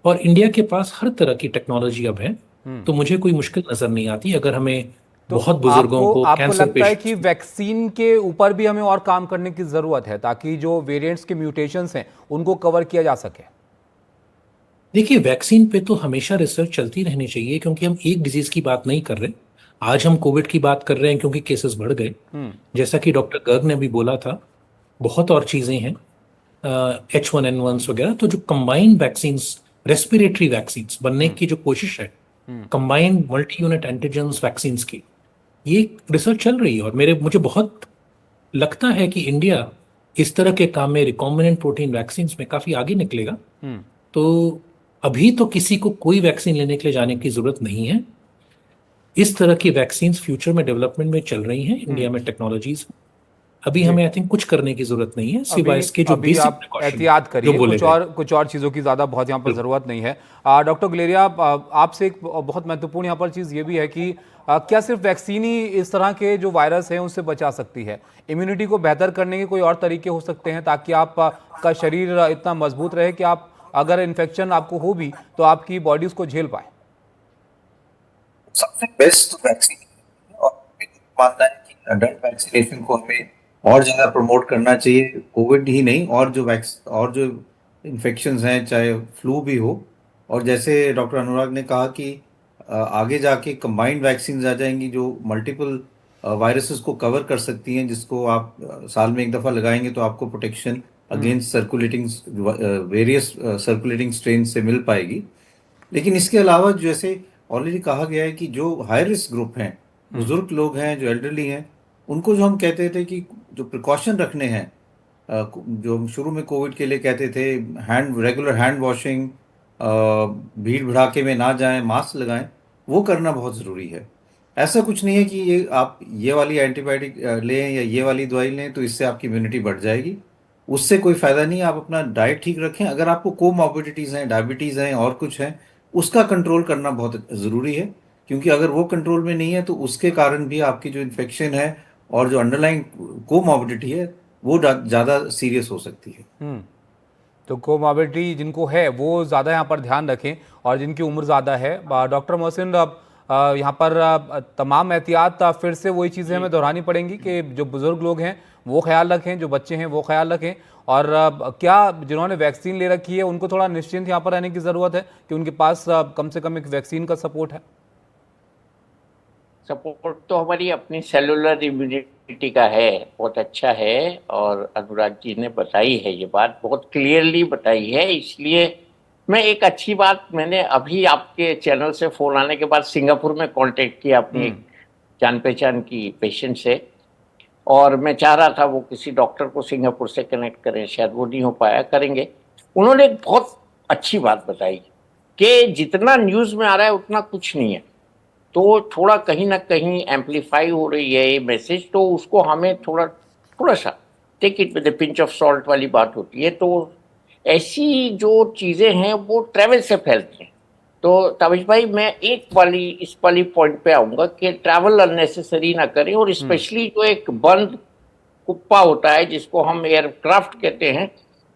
[SPEAKER 7] और इंडिया के पास हर तरह की टेक्नोलॉजी अब है, तो मुझे कोई मुश्किल नजर नहीं आती अगर हमें
[SPEAKER 1] तो
[SPEAKER 7] बहुत बुजुर्गों
[SPEAKER 1] आपको
[SPEAKER 7] को,
[SPEAKER 1] आपको
[SPEAKER 7] कैंसर
[SPEAKER 1] लगता है कि
[SPEAKER 7] पेशेंट्स।
[SPEAKER 1] वैक्सीन के ऊपर भी हमें और काम करने की जरूरत है ताकि जो वेरिएंट्स के म्यूटेशंस हैं उनको कवर किया जा सके?
[SPEAKER 7] देखिए, वैक्सीन पे तो हमेशा रिसर्च चलती रहनी चाहिए, क्योंकि हम एक डिजीज की बात नहीं कर रहे। आज हम कोविड की बात कर रहे हैं क्योंकि केसेस बढ़ गए, जैसा कि डॉक्टर गर्ग ने भी बोला था। बहुत और चीजें हैं, H1N1 वगैरह। तो जो कंबाइंड वैक्सीन, रेस्पिरेटरी वैक्सीन बनने की जो कोशिश है, combined multi unit antigen vaccine की, ये रिसर्च चल रही है। और मुझे बहुत लगता है कि इंडिया इस तरह के काम में रिकॉम्बिनेंट प्रोटीन वैक्सीन में काफी आगे निकलेगा। तो अभी तो किसी को कोई वैक्सीन लेने के लिए जाने की जरूरत नहीं है। इस तरह की वैक्सीन फ्यूचर में डेवलपमेंट में चल रही हैं, इंडिया में टेक्नोलॉजीज। अभी
[SPEAKER 1] जी।
[SPEAKER 7] हमें आई थिंक कुछ करने की जरूरत नहीं है, सिवाय
[SPEAKER 1] अभी
[SPEAKER 7] इसके जो
[SPEAKER 1] अभी
[SPEAKER 7] बेसिक
[SPEAKER 1] आप
[SPEAKER 7] प्रिकॉशन
[SPEAKER 1] एहतियात
[SPEAKER 7] जो
[SPEAKER 1] करिए,
[SPEAKER 7] बोले गए।
[SPEAKER 1] कुछ और चीज़ों की ज़्यादा बहुत यहाँ पर ज़रूरत नहीं है। डॉक्टर गुलेरिया, आपसे एक बहुत महत्वपूर्ण यहाँ पर चीज़ ये भी है कि क्या सिर्फ वैक्सीन ही इस तरह के जो वायरस हैं उनसे बचा सकती है? इम्यूनिटी को बेहतर करने के कोई और तरीके हो सकते हैं ताकि आप का शरीर इतना मजबूत रहे कि आप अगर इन्फेक्शन आपको हो भी तो आपकी बॉडी उसको झेल पाए?
[SPEAKER 5] सबसे बेस्ट वैक्सीन है, और मेरा मानना है कि अडल्ट वैक्सीनेशन को हमें और ज्यादा प्रमोट करना चाहिए। कोविड ही नहीं, और जो इन्फेक्शंस हैं, चाहे फ्लू भी हो। और जैसे डॉक्टर अनुराग ने कहा कि आगे जाके कंबाइंड वैक्सीन आ जाएंगी जो मल्टीपल वायरसेस को कवर कर सकती हैं, जिसको आप साल में एक दफा लगाएंगे तो आपको protection against circulating various circulating strain से मिल पाएगी। लेकिन इसके अलावा जैसे ऑलरेडी कहा गया है कि जो हाई रिस्क ग्रुप हैं, बुजुर्ग लोग हैं, जो एल्डरली हैं, उनको जो हम कहते थे कि जो प्रिकॉशन रखने हैं, जो हम शुरू में कोविड के लिए कहते थे, रेगुलर हैंड वॉशिंग, भीड़ भड़ाके में ना जाएं, मास्क लगाएं, वो करना बहुत ज़रूरी है। ऐसा कुछ नहीं है कि ये आप ये वाली एंटीबायोटिक लें या ये वाली दवाई लें तो इससे आपकी इम्यूनिटी बढ़ जाएगी। उससे कोई फ़ायदा नहीं है। आप अपना डाइट ठीक रखें। अगर आपको कोमॉर्बिडिटीज़ हैं, डायबिटीज़ हैं और कुछ है, उसका कंट्रोल करना बहुत ज़रूरी है, क्योंकि अगर वो कंट्रोल में नहीं है तो उसके कारण भी आपकी जो इन्फेक्शन है और जो अंडरलाइंग कोमॉर्बिडिटी है वो ज़्यादा सीरियस हो सकती है।
[SPEAKER 1] तो कोमॉर्बिडिटी जिनको है वो ज़्यादा यहाँ पर ध्यान रखें, और जिनकी उम्र ज़्यादा है। डॉक्टर मोहसिन, यहाँ पर तमाम एहतियात फिर से वही चीज़ें हमें दोहरानी पड़ेंगी कि जो बुज़ुर्ग लोग हैं वो ख्याल रखें, जो बच्चे हैं वो ख्याल रखें, और क्या जिन्होंने वैक्सीन ले रखी है उनको थोड़ा निश्चिंत यहाँ पर रहने की ज़रूरत है कि उनके पास कम से कम एक वैक्सीन का सपोर्ट है?
[SPEAKER 4] सपोर्ट तो हमारी अपनी सेलुलर इम्यूनिटी का है, बहुत अच्छा है। और अनुराग जी ने बताई है, ये बात बहुत क्लियरली बताई है। इसलिए मैं एक अच्छी बात, मैंने अभी आपके चैनल से फोन आने के बाद सिंगापुर में कांटेक्ट किया अपनी एक जान पहचान की पेशेंट से, और मैं चाह रहा था वो किसी डॉक्टर को सिंगापुर से कनेक्ट करें, शायद वो नहीं हो पाया, करेंगे। उन्होंने एक बहुत अच्छी बात बताई कि जितना न्यूज़ में आ रहा है उतना कुछ नहीं है, तो थोड़ा कहीं ना कहीं एम्पलीफाई हो रही है ये मैसेज, तो उसको हमें थोड़ा सा take it with a pinch of salt वाली बात होती है। तो ऐसी जो चीज़ें हैं वो ट्रैवल से फैलती हैं। तो ताबिश भाई, मैं इस वाली पॉइंट पे आऊँगा कि ट्रैवल अननेसेसरी ना करें, और स्पेशली जो एक बंद कुप्पा होता है जिसको हम एयरक्राफ्ट कहते हैं,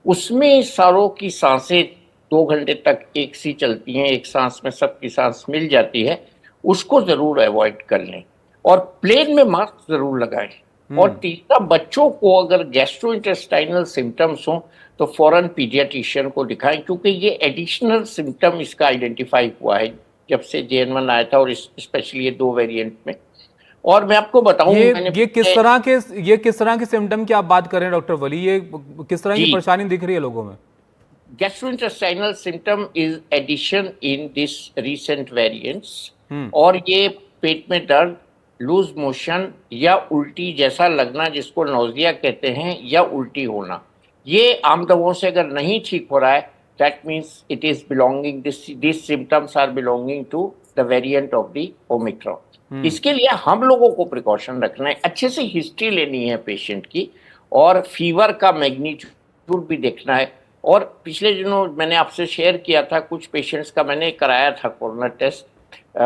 [SPEAKER 4] उसमें सारों की सांसें 2 घंटे तक एक सी चलती हैं, एक सांस में सबकी सांस मिल जाती है, उसको जरूर अवॉइड कर लें। और प्लेन में मास्क जरूर लगाएं। और तीसरा, बच्चों को अगर गैस्ट्रोइंटेस्टाइनल सिम्टम्स हों तो फौरन पीडियाट्रिशियन को दिखाएं, क्योंकि ये एडिशनल सिम्टम इसका आइडेंटिफाई हुआ है जब से JN1 आया था, और स्पेशली ये 2 वेरिएंट में। और मैं आपको बताऊं,
[SPEAKER 1] ये किस तरह के सिम्टम की आप बात कर रहे हैं डॉक्टर वली? ये किस तरह की परेशानी दिख रही है लोगों में?
[SPEAKER 4] Gastrointestinal symptom is addition in this recent variants, और ये पेट में दर्द, लूज मोशन या उल्टी जैसा लगना, जिसको नौजिया कहते हैं, या उल्टी होना, ये आम दवाओं से अगर नहीं ठीक हो रहा है, that means it is belonging, this symptoms are belonging to the variant of the Omicron. इसके लिए हम लोगों को प्रिकॉशन रखना है, अच्छे से हिस्ट्री लेनी है पेशेंट की, और फीवर का मैग्नीट्यूड भी देखना है। और पिछले दिनों मैंने आपसे शेयर किया था, कुछ पेशेंट्स का मैंने कराया था कोरोना टेस्ट,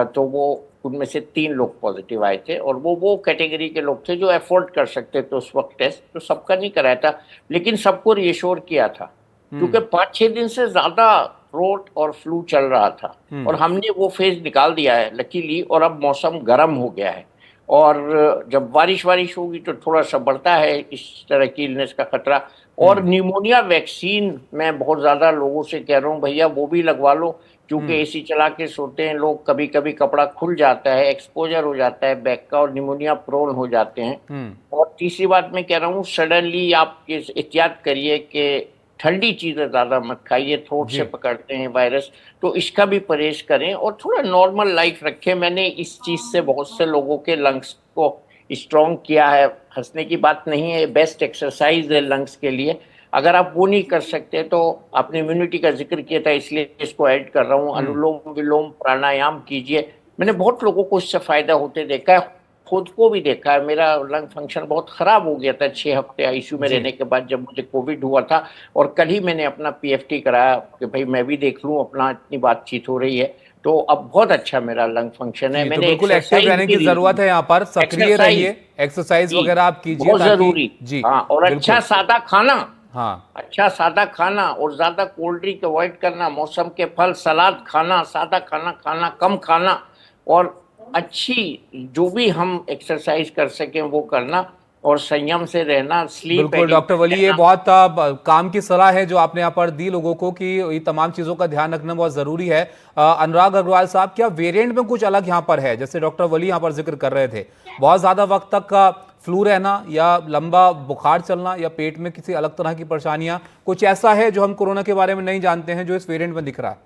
[SPEAKER 4] तो वो उनमें से 3 लोग पॉजिटिव आए थे, और वो कैटेगरी के लोग थे जो अफोर्ड कर सकते थे उस वक्त टेस्ट, तो सबका नहीं कराया था, लेकिन सबको रिएश्योर किया था, क्योंकि 5-6 दिन से ज्यादा थ्रोट और फ्लू चल रहा था, और हमने वो फेज निकाल दिया है लकीली, और अब मौसम गर्म हो गया है, और जब बारिश होगी तो थोड़ा सा बढ़ता है इस तरह की इलनेस का खतरा। और निमोनिया वैक्सीन मैं बहुत ज्यादा लोगों से कह रहा हूँ, भैया वो भी लगवा लो, क्योंकि एसी चला के सोते हैं लोग, कभी कभी कपड़ा खुल जाता है, एक्सपोजर हो जाता है बैक का, और निमोनिया प्रोन हो जाते हैं। और तीसरी बात मैं कह रहा हूँ, सडनली आप एहतियात करिए कि ठंडी चीजें ज्यादा मत खाइए, थ्रोट से पकड़ते हैं वायरस, तो इसका भी परहेज करें और थोड़ा नॉर्मल लाइफ रखें। मैंने इस चीज से बहुत से लोगों के लंग्स को स्ट्रॉन्ग किया है, हंसने की बात नहीं है, बेस्ट एक्सरसाइज है लंग्स के लिए। अगर आप वो नहीं कर सकते तो आपने इम्यूनिटी का जिक्र किया था, इसलिए इसको ऐड कर रहा हूँ, अनुलोम विलोम प्राणायाम कीजिए। मैंने बहुत लोगों को इससे फायदा होते देखा है, खुद को भी देखा है। मेरा लंग फंक्शन बहुत खराब हो गया था 6 हफ्ते आईसीयू में रहने के बाद, जब मुझे कोविड हुआ था, और कल ही मैंने अपना पीएफटी कराया कि भाई मैं भी देख लूं, अपना इतनी बातचीत हो रही है, तो अब बहुत अच्छा मेरा लंग फंक्शन है।
[SPEAKER 1] तो
[SPEAKER 4] मैंने
[SPEAKER 1] बिल्कुल एक्टिव
[SPEAKER 4] एक्सरसाइज
[SPEAKER 1] रहने की
[SPEAKER 4] भी
[SPEAKER 1] जरूरत है, यहाँ पर सक्रिय रहिए, एक्सरसाइज
[SPEAKER 4] जी,
[SPEAKER 1] वगैरह आप कीजिए
[SPEAKER 4] बहुत
[SPEAKER 1] ताकि
[SPEAKER 4] जरूरी।
[SPEAKER 1] जी
[SPEAKER 4] हाँ, और अच्छा
[SPEAKER 1] बिल्कुल
[SPEAKER 4] सादा खाना,
[SPEAKER 1] हाँ
[SPEAKER 4] अच्छा सादा खाना, और ज्यादा कोल्ड ड्रिंक अवॉइड करना, मौसम के फल सलाद खाना, सादा खाना खाना, कम खाना, और अच्छी जो भी हम एक्सरसाइज कर सकें वो करना, और संयम से रहना, स्लीप
[SPEAKER 1] बिल्कुल डॉक्टर
[SPEAKER 4] एडिक्ट
[SPEAKER 1] वली, ये
[SPEAKER 4] रहना।
[SPEAKER 1] बहुत काम की सलाह है जो आपने यहाँ पर दी लोगों को कि ये तमाम चीज़ों का ध्यान रखना बहुत ज़रूरी है। अनुराग अग्रवाल साहब, क्या वेरिएंट में कुछ अलग यहाँ पर है? जैसे डॉक्टर वली यहाँ पर जिक्र कर रहे थे, बहुत ज़्यादा वक्त तक का फ्लू रहना, या लंबा बुखार चलना, या पेट में किसी अलग तरह की परेशानियां, कुछ ऐसा है जो हम कोरोना के बारे में नहीं जानते हैं जो इस वेरिएंट में दिख रहा है?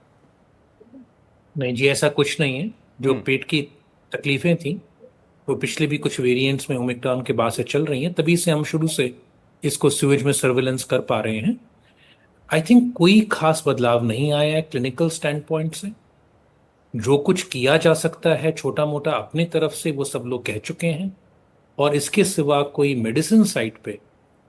[SPEAKER 7] नहीं जी, ऐसा कुछ नहीं है। जो पेट की तकलीफें थी वो पिछले भी कुछ वेरिएंट्स में ओमिक्रॉन के बाद से चल रही हैं, तभी से हम शुरू से इसको सीवेज में सर्वेलेंस कर पा रहे हैं। आई थिंक कोई खास बदलाव नहीं आया है क्लिनिकल स्टैंड पॉइंट से। जो कुछ किया जा सकता है छोटा मोटा अपनी तरफ से वो सब लोग कह चुके हैं, और इसके सिवा कोई मेडिसिन साइड पे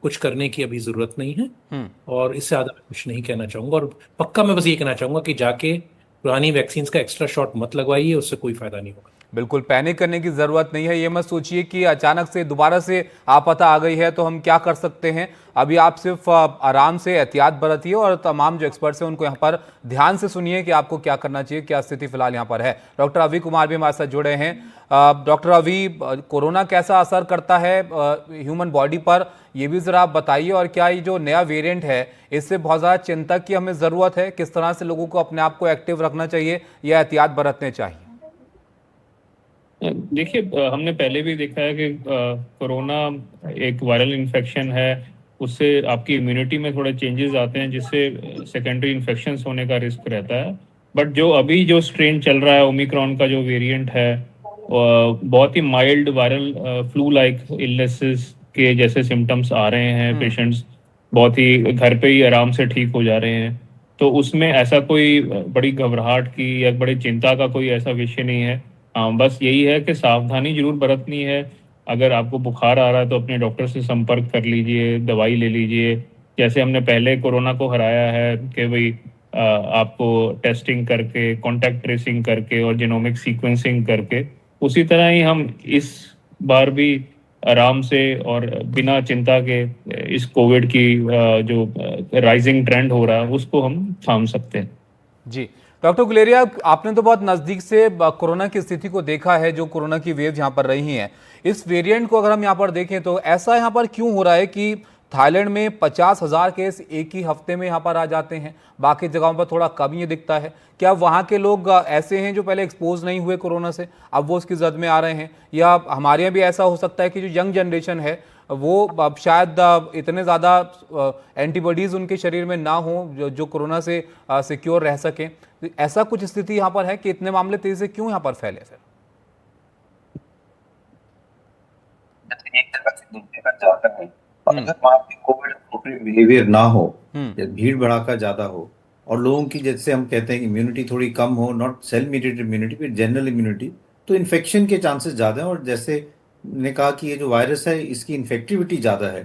[SPEAKER 7] कुछ करने की अभी जरूरत नहीं है। और इससे ज्यादा मैं कुछ नहीं कहना चाहूंगा, और पक्का मैं बस ये कहना चाहूंगा कि जाके पुरानी वैक्सीन का एक्स्ट्रा शॉट मत लगवाइए, उससे कोई फायदा नहीं होगा।
[SPEAKER 1] बिल्कुल पैनिक करने की जरूरत नहीं है। ये मत सोचिए कि अचानक से दोबारा से आपदा आ गई है तो हम क्या कर सकते हैं। अभी आप सिर्फ आराम से एहतियात बरतिए, और तमाम जो एक्सपर्ट्स हैं उनको यहाँ पर ध्यान से सुनिए कि आपको क्या करना चाहिए, क्या स्थिति फिलहाल यहाँ पर है। डॉक्टर अवी कुमार भी हमारे साथ जुड़े हैं। डॉक्टर अवी, कोरोना कैसा असर करता है ह्यूमन बॉडी पर, ये भी जरा आप बताइए, और क्या ये जो नया वेरिएंट है इससे बहुत ज़्यादा चिंता की हमें ज़रूरत है? किस तरह से लोगों को अपने आप को एक्टिव रखना चाहिए या एहतियात बरतने चाहिए?
[SPEAKER 9] देखिए, हमने पहले भी देखा है कि कोरोना एक वायरल इन्फेक्शन है, उससे आपकी इम्यूनिटी में थोड़े चेंजेस आते हैं, जिससे सेकेंडरी इन्फेक्शंस होने का रिस्क रहता है। बट जो अभी जो स्ट्रेन चल रहा है ओमिक्रॉन का, जो वेरिएंट है, बहुत ही mild viral flu like illnesses के जैसे सिम्टम्स आ रहे हैं, पेशेंट्स बहुत ही घर पे ही आराम से ठीक हो जा रहे हैं। तो उसमें ऐसा कोई बड़ी घबराहट की या बड़ी चिंता का कोई ऐसा विषय नहीं है। बस यही है कि सावधानी जरूर बरतनी है। अगर आपको बुखार आ रहा है तो अपने डॉक्टर से संपर्क कर लीजिए, दवाई ले लीजिए। जैसे हमने पहले कोरोना को हराया है कि भाई आपको टेस्टिंग करके, कॉन्टैक्ट ट्रेसिंग करके और जीनोमिक सीक्वेंसिंग करके, उसी तरह ही हम इस बार भी आराम से और बिना चिंता के इस कोविड की जो राइजिंग ट्रेंड हो रहा है उसको हम थाम सकते हैं।
[SPEAKER 1] जी डॉक्टर गुलेरिया, आपने तो बहुत नज़दीक से कोरोना की स्थिति को देखा है, जो कोरोना की वेव यहाँ पर रही हैं। इस वेरिएंट को अगर हम यहाँ पर देखें तो ऐसा यहाँ पर क्यों हो रहा है कि थाईलैंड में 50,000 केस एक ही हफ्ते में यहाँ पर आ जाते हैं, बाकी जगहों पर थोड़ा कम ये दिखता है? क्या वहाँ के लोग ऐसे हैं जो पहले एक्सपोज नहीं हुए कोरोना से, अब वो उसकी जद में आ रहे हैं? या हमारे यहाँ भी ऐसा हो सकता है कि जो यंग जनरेशन है वो अब शायद इतने ज़्यादा एंटीबॉडीज़ उनके शरीर में ना हो जो कोरोना से सिक्योर रह सकें? ऐसा कुछ स्थिति यहाँ पर है कि इतने मामले तेजी से क्यों यहाँ पर फैले फिर?
[SPEAKER 5] एक जगह से दूसरी जगह जाता है, और अगर वहाँ पे कोविड अप्रोप्रिएट बिहेवियर ना हो, या भीड़ भड़ाका ज्यादा हो, और लोगों की जैसे हम कहते हैं इम्यूनिटी थोड़ी कम हो, not cell mediated immunity but general immunity, तो इन्फेक्शन के चांसेस ज्यादा हैं। और जैसे ने कहा कि ये जो वायरस है इसकी इन्फेक्टिविटी ज्यादा है,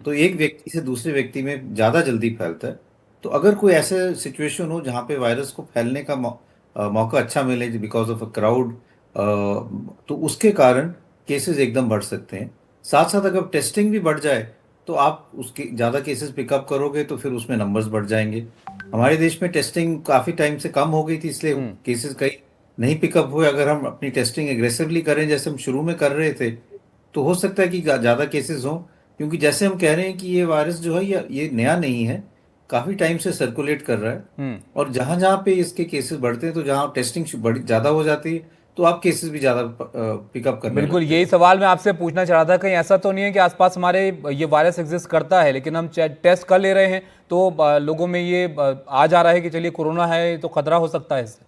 [SPEAKER 5] तो एक व्यक्ति से दूसरे व्यक्ति में ज्यादा जल्दी फैलता है। तो अगर कोई ऐसे सिचुएशन हो जहाँ पे वायरस को फैलने का मौका अच्छा मिले बिकॉज ऑफ अ क्राउड, तो उसके कारण केसेस एकदम बढ़ सकते हैं। साथ साथ अगर टेस्टिंग भी बढ़ जाए तो आप उसके ज़्यादा केसेस पिकअप करोगे तो फिर उसमें नंबर्स बढ़ जाएंगे। हमारे देश में टेस्टिंग काफ़ी टाइम से कम हो गई थी, इसलिए केसेस कई नहीं पिकअप हुए। अगर हम अपनी टेस्टिंग एग्रेसिवली करें जैसे हम शुरू में कर रहे थे तो हो सकता है कि ज़्यादा केसेस हों, क्योंकि जैसे हम कह रहे हैं कि ये वायरस जो है ये नया नहीं है, काफ़ी टाइम से सर्कुलेट कर रहा है। और जहाँ जहाँ पे इसके केसेस बढ़ते हैं तो जहाँ टेस्टिंग बड़ी ज़्यादा हो जाती है तो आप केसेस भी ज़्यादा पिकअप करने
[SPEAKER 1] बिल्कुल
[SPEAKER 5] लगते
[SPEAKER 1] यही
[SPEAKER 5] हैं।
[SPEAKER 1] सवाल मैं आपसे पूछना चाह रहा था, कहीं ऐसा तो नहीं है कि आसपास हमारे ये वायरस एग्जिस्ट करता है लेकिन हम टेस्ट कर ले रहे हैं तो लोगों में ये आ जा रहा है कि चलिए कोरोना है तो खतरा हो सकता है इससे।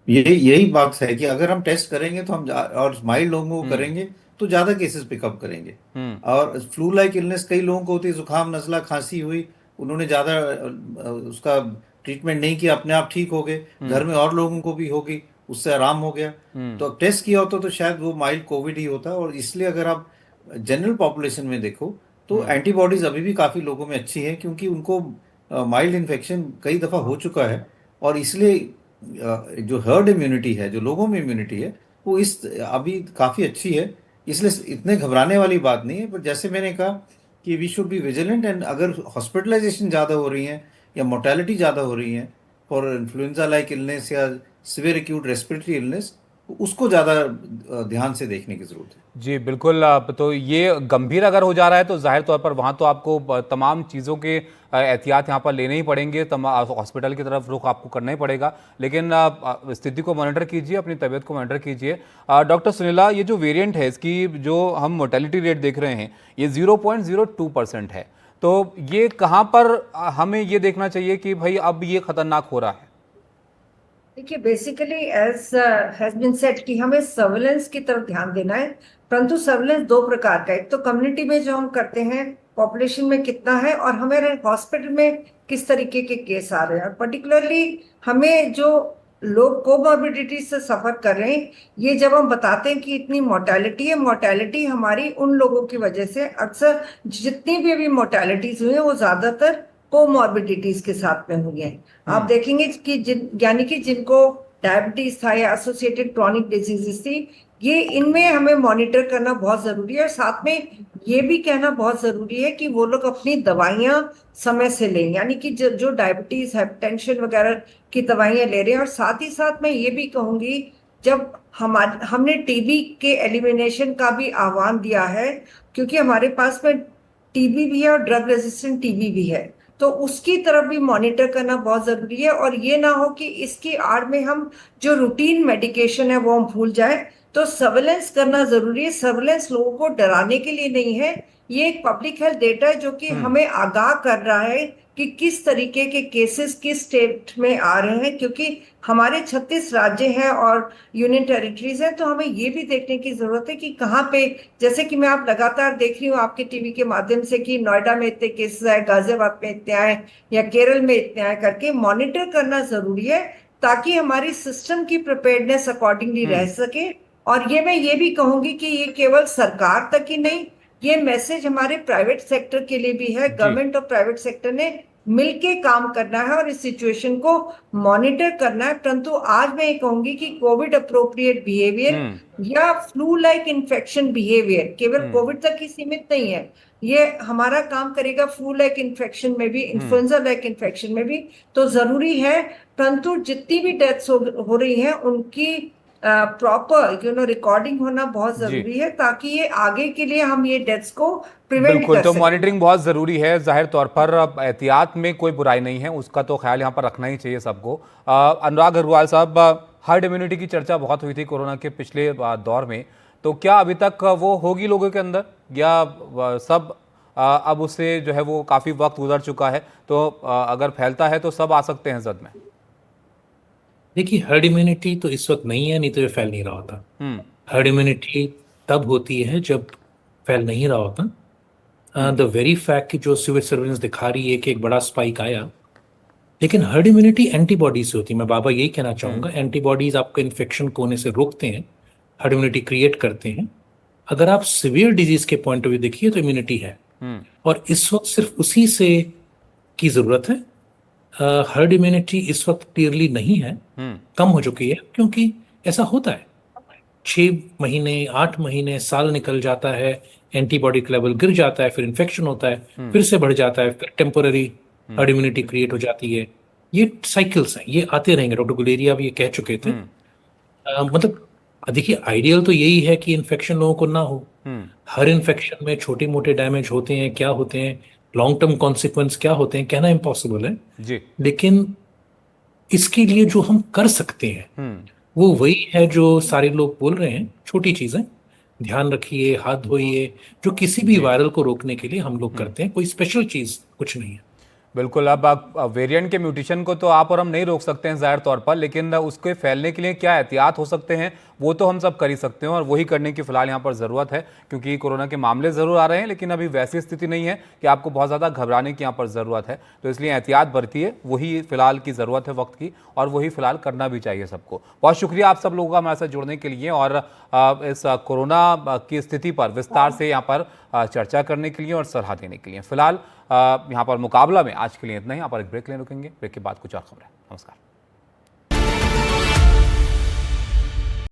[SPEAKER 5] यही यही बात है कि अगर हम टेस्ट करेंगे तो और माइल्ड लोगों को करेंगे तो ज़्यादा केसेस पिकअप करेंगे। और फ्लू लाइक इलनेस कई लोगों को होती है, जुकाम नज़ला खांसी हुई, उन्होंने ज़्यादा उसका ट्रीटमेंट नहीं किया, अपने आप ठीक हो गए, घर में और लोगों को भी होगी, उससे आराम हो गया। तो अब टेस्ट किया होता तो शायद वो माइल्ड कोविड ही होता। और इसलिए अगर आप जनरल पॉपुलेशन में देखो तो एंटीबॉडीज अभी भी काफ़ी लोगों में अच्छी है, क्योंकि उनको माइल्ड इन्फेक्शन कई दफ़ा हो चुका है। और इसलिए जो हर्ड इम्यूनिटी है, जो लोगों में इम्यूनिटी है, वो इस अभी काफ़ी अच्छी है। इसलिए इतने घबराने वाली बात नहीं है। पर जैसे मैंने कहा कि we should be vigilant, and अगर हॉस्पिटलाइजेशन ज़्यादा हो रही है या मोर्टेलिटी ज़्यादा हो रही है फॉर इन्फ्लुएंजा लाइक इलनेस या सिवियर एक्यूट रेस्पिरेटरी इलनेस, उसको ज़्यादा ध्यान से देखने की ज़रूरत है।
[SPEAKER 1] जी बिल्कुल। तो ये गंभीर अगर हो जा रहा है तो जाहिर तौर पर वहाँ तो आपको तमाम चीज़ों के एहतियात यहाँ पर लेने ही पड़ेंगे, हॉस्पिटल की तरफ रुख आपको करना ही पड़ेगा। लेकिन स्थिति को मॉनिटर कीजिए, अपनी तबीयत को मॉनिटर कीजिए। डॉक्टर सुनीला, ये जो वेरिएंट है इसकी जो हम मोर्टेलिटी रेट देख रहे हैं ये 0.02% है, तो ये कहाँ पर हमें ये देखना चाहिए कि भाई अब ये खतरनाक हो रहा है?
[SPEAKER 6] देखिए, basically as has been said कि हमें सर्वेलेंस की तरफ ध्यान देना है, परंतु सर्वेलेंस दो प्रकार का है। एक तो कम्युनिटी में जो हम करते हैं, पॉपुलेशन में कितना है, और हमारे हॉस्पिटल में किस तरीके के केस आ रहे हैं। और पर्टिकुलरली हमें जो लोग कोमॉर्बिडिटी से सफर कर रहे हैं, ये जब हम बताते हैं कि इतनी मोर्टेलिटी है, मोर्टेलिटी हमारी उन लोगों की वजह से, अक्सर जितनी भी अभी मोर्टेलिटीज हुई है वो ज्यादातर कोमॉर्बिडिटीज के साथ में हुई है। आप देखेंगे कि यानी कि जिनको डायबिटीज था या एसोसिएटेड क्रॉनिक डिजीजेस थी, ये इनमें हमें मॉनिटर करना बहुत जरूरी है। और साथ में ये भी कहना बहुत जरूरी है कि वो लोग अपनी दवाइयां समय से लें, यानी कि जो डायबिटीज, हाइपरटेंशन वगैरह की दवाइयां ले रहे हैं। और साथ ही साथ मैं ये भी कहूंगी, जब हमने टीबी के एलिमिनेशन का भी आह्वान दिया है, क्योंकि हमारे पास में टीबी भी है और ड्रग रेजिस्टेंट टीबी भी है, तो उसकी तरफ भी मॉनिटर करना बहुत जरूरी है। और ये ना हो कि इसकी आड़ में हम जो रूटीन मेडिकेशन है वो हम भूल जाए। तो सर्वेलेंस करना जरूरी है। सर्वेलेंस लोगों को डराने के लिए नहीं है, ये एक पब्लिक हेल्थ डेटा है जो कि हमें आगाह कर रहा है कि किस तरीके के केसेस किस स्टेट में आ रहे हैं, क्योंकि हमारे 36 राज्य हैं और यूनियन टेरिटरीज हैं। तो हमें ये भी देखने की जरूरत है कि कहाँ पे, जैसे कि मैं आप लगातार देख रही हूँ आपके टीवी के माध्यम से कि नोएडा में इतने केसेस आए, गाजियाबाद में इतने आए या केरल में इतने आए, करके मॉनिटर करना जरूरी है ताकि हमारी सिस्टम की प्रिपेयर्डनेस अकॉर्डिंगली रह सके। और ये मैं ये भी कहूंगी कि ये केवल सरकार तक ही नहीं, ये मैसेज हमारे प्राइवेट सेक्टर के लिए भी है। गवर्नमेंट और प्राइवेट सेक्टर ने मिलके काम करना है और इस सिचुएशन को मॉनिटर करना है। परंतु आज मैं ये कहूंगी कि कोविड अप्रोप्रिएट बिहेवियर या फ्लू लाइक इन्फेक्शन बिहेवियर केवल कोविड तक ही सीमित नहीं है, ये हमारा काम करेगा फ्लू लाइक इन्फेक्शन में भी, इन्फ्लुएंजा लाइक इन्फेक्शन में भी। तो जरूरी है, परंतु जितनी भी डेथ्स हो रही हैं उनकी प्रॉपर रिकॉर्डिंग होना बहुत जरूरी है, ताकि ये आगे के लिए हम ये डेथ्स को प्रिवेंट
[SPEAKER 1] बिल्कुल।
[SPEAKER 6] कर
[SPEAKER 1] तो
[SPEAKER 6] सकें।
[SPEAKER 1] मॉनिटरिंग बहुत ज़रूरी है, जाहिर तौर पर अब एहतियात में कोई बुराई नहीं है, उसका तो ख्याल यहाँ पर रखना ही चाहिए सबको। अनुराग अग्रवाल साहब, हर्ड इम्यूनिटी की चर्चा बहुत हुई थी कोरोना के पिछले दौर में, तो क्या अभी तक वो होगी लोगों के अंदर, या सब अब उससे जो है वो काफ़ी वक्त गुजर चुका है, तो अगर फैलता है तो सब आ सकते हैं जद में?
[SPEAKER 7] देखिए, हर्ड इम्यूनिटी तो इस वक्त नहीं है, नहीं तो ये फैल नहीं रहा होता। हर्ड इम्यूनिटी तब होती है जब फैल नहीं रहा होता। द वेरी फैक्ट कि जो सिविल सर्वेलेंस दिखा रही है कि एक बड़ा स्पाइक आया, लेकिन हर्ड इम्यूनिटी एंटीबॉडीज से होती है। मैं बाबा यही कहना चाहूंगा, एंटीबॉडीज आपको इन्फेक्शन को होने से रोकते हैं, हर्ड इम्यूनिटी क्रिएट करते हैं। अगर आप सिवियर डिजीज के पॉइंट ऑफ व्यू देखिए तो इम्यूनिटी है, और इस वक्त सिर्फ उसी से की ज़रूरत है। हर्ड इम्यूनिटी इस वक्त क्लियरली नहीं है, कम हो चुकी है, क्योंकि ऐसा होता है 6 महीने 8 महीने साल निकल जाता है, एंटीबॉडी का लेवल गिर जाता है, फिर इन्फेक्शन होता है, फिर से बढ़ जाता है, फिर टेम्पोररी हर्ड इम्यूनिटी क्रिएट हो जाती है। ये साइकिल्स हैं, ये आते रहेंगे। डॉक्टर गुलेरिया भी ये कह चुके थे। मतलब देखिए, आइडियल तो यही है कि इन्फेक्शन लोगों को ना हो। हर इन्फेक्शन में छोटे मोटे डैमेज होते हैं, क्या होते हैं, लॉन्ग टर्म कॉन्सिक्वेंस क्या होते हैं, कहना इम्पॉसिबल है।
[SPEAKER 1] जी।
[SPEAKER 7] लेकिन इसके लिए जो हम कर सकते हैं वो वही है जो सारे लोग बोल रहे हैं, छोटी चीजें, ध्यान रखिए, हाथ धोइए, जो किसी भी वायरल को रोकने के लिए हम लोग करते हैं। कोई स्पेशल चीज कुछ नहीं है।
[SPEAKER 1] बिल्कुल। अब वेरिएंट के म्यूटेशन को तो आप और हम नहीं रोक सकते हैं ज़ाहिर तौर पर, लेकिन उसके फैलने के लिए क्या एहतियात हो सकते हैं वो तो हम सब कर ही सकते हैं, और वही करने की फिलहाल यहाँ पर ज़रूरत है, क्योंकि कोरोना के मामले ज़रूर आ रहे हैं, लेकिन अभी वैसी स्थिति नहीं है कि आपको बहुत ज़्यादा घबराने की यहाँ पर ज़रूरत है। तो इसलिए एहतियात बरतिए, वही फिलहाल की ज़रूरत है वक्त की, और वही फिलहाल करना भी चाहिए सबको। बहुत शुक्रिया आप सब लोगों का हमारे साथ जुड़ने के लिए, और इस कोरोना की स्थिति पर विस्तार से यहाँ पर चर्चा करने के लिए और सलाह देने के लिए। फिलहाल यहाँ पर मुकाबला में आज के लिए इतना ही। यहाँ पर एक ब्रेक लेने रुकेंगे, ब्रेक के बाद कुछ और खबरें। नमस्कार।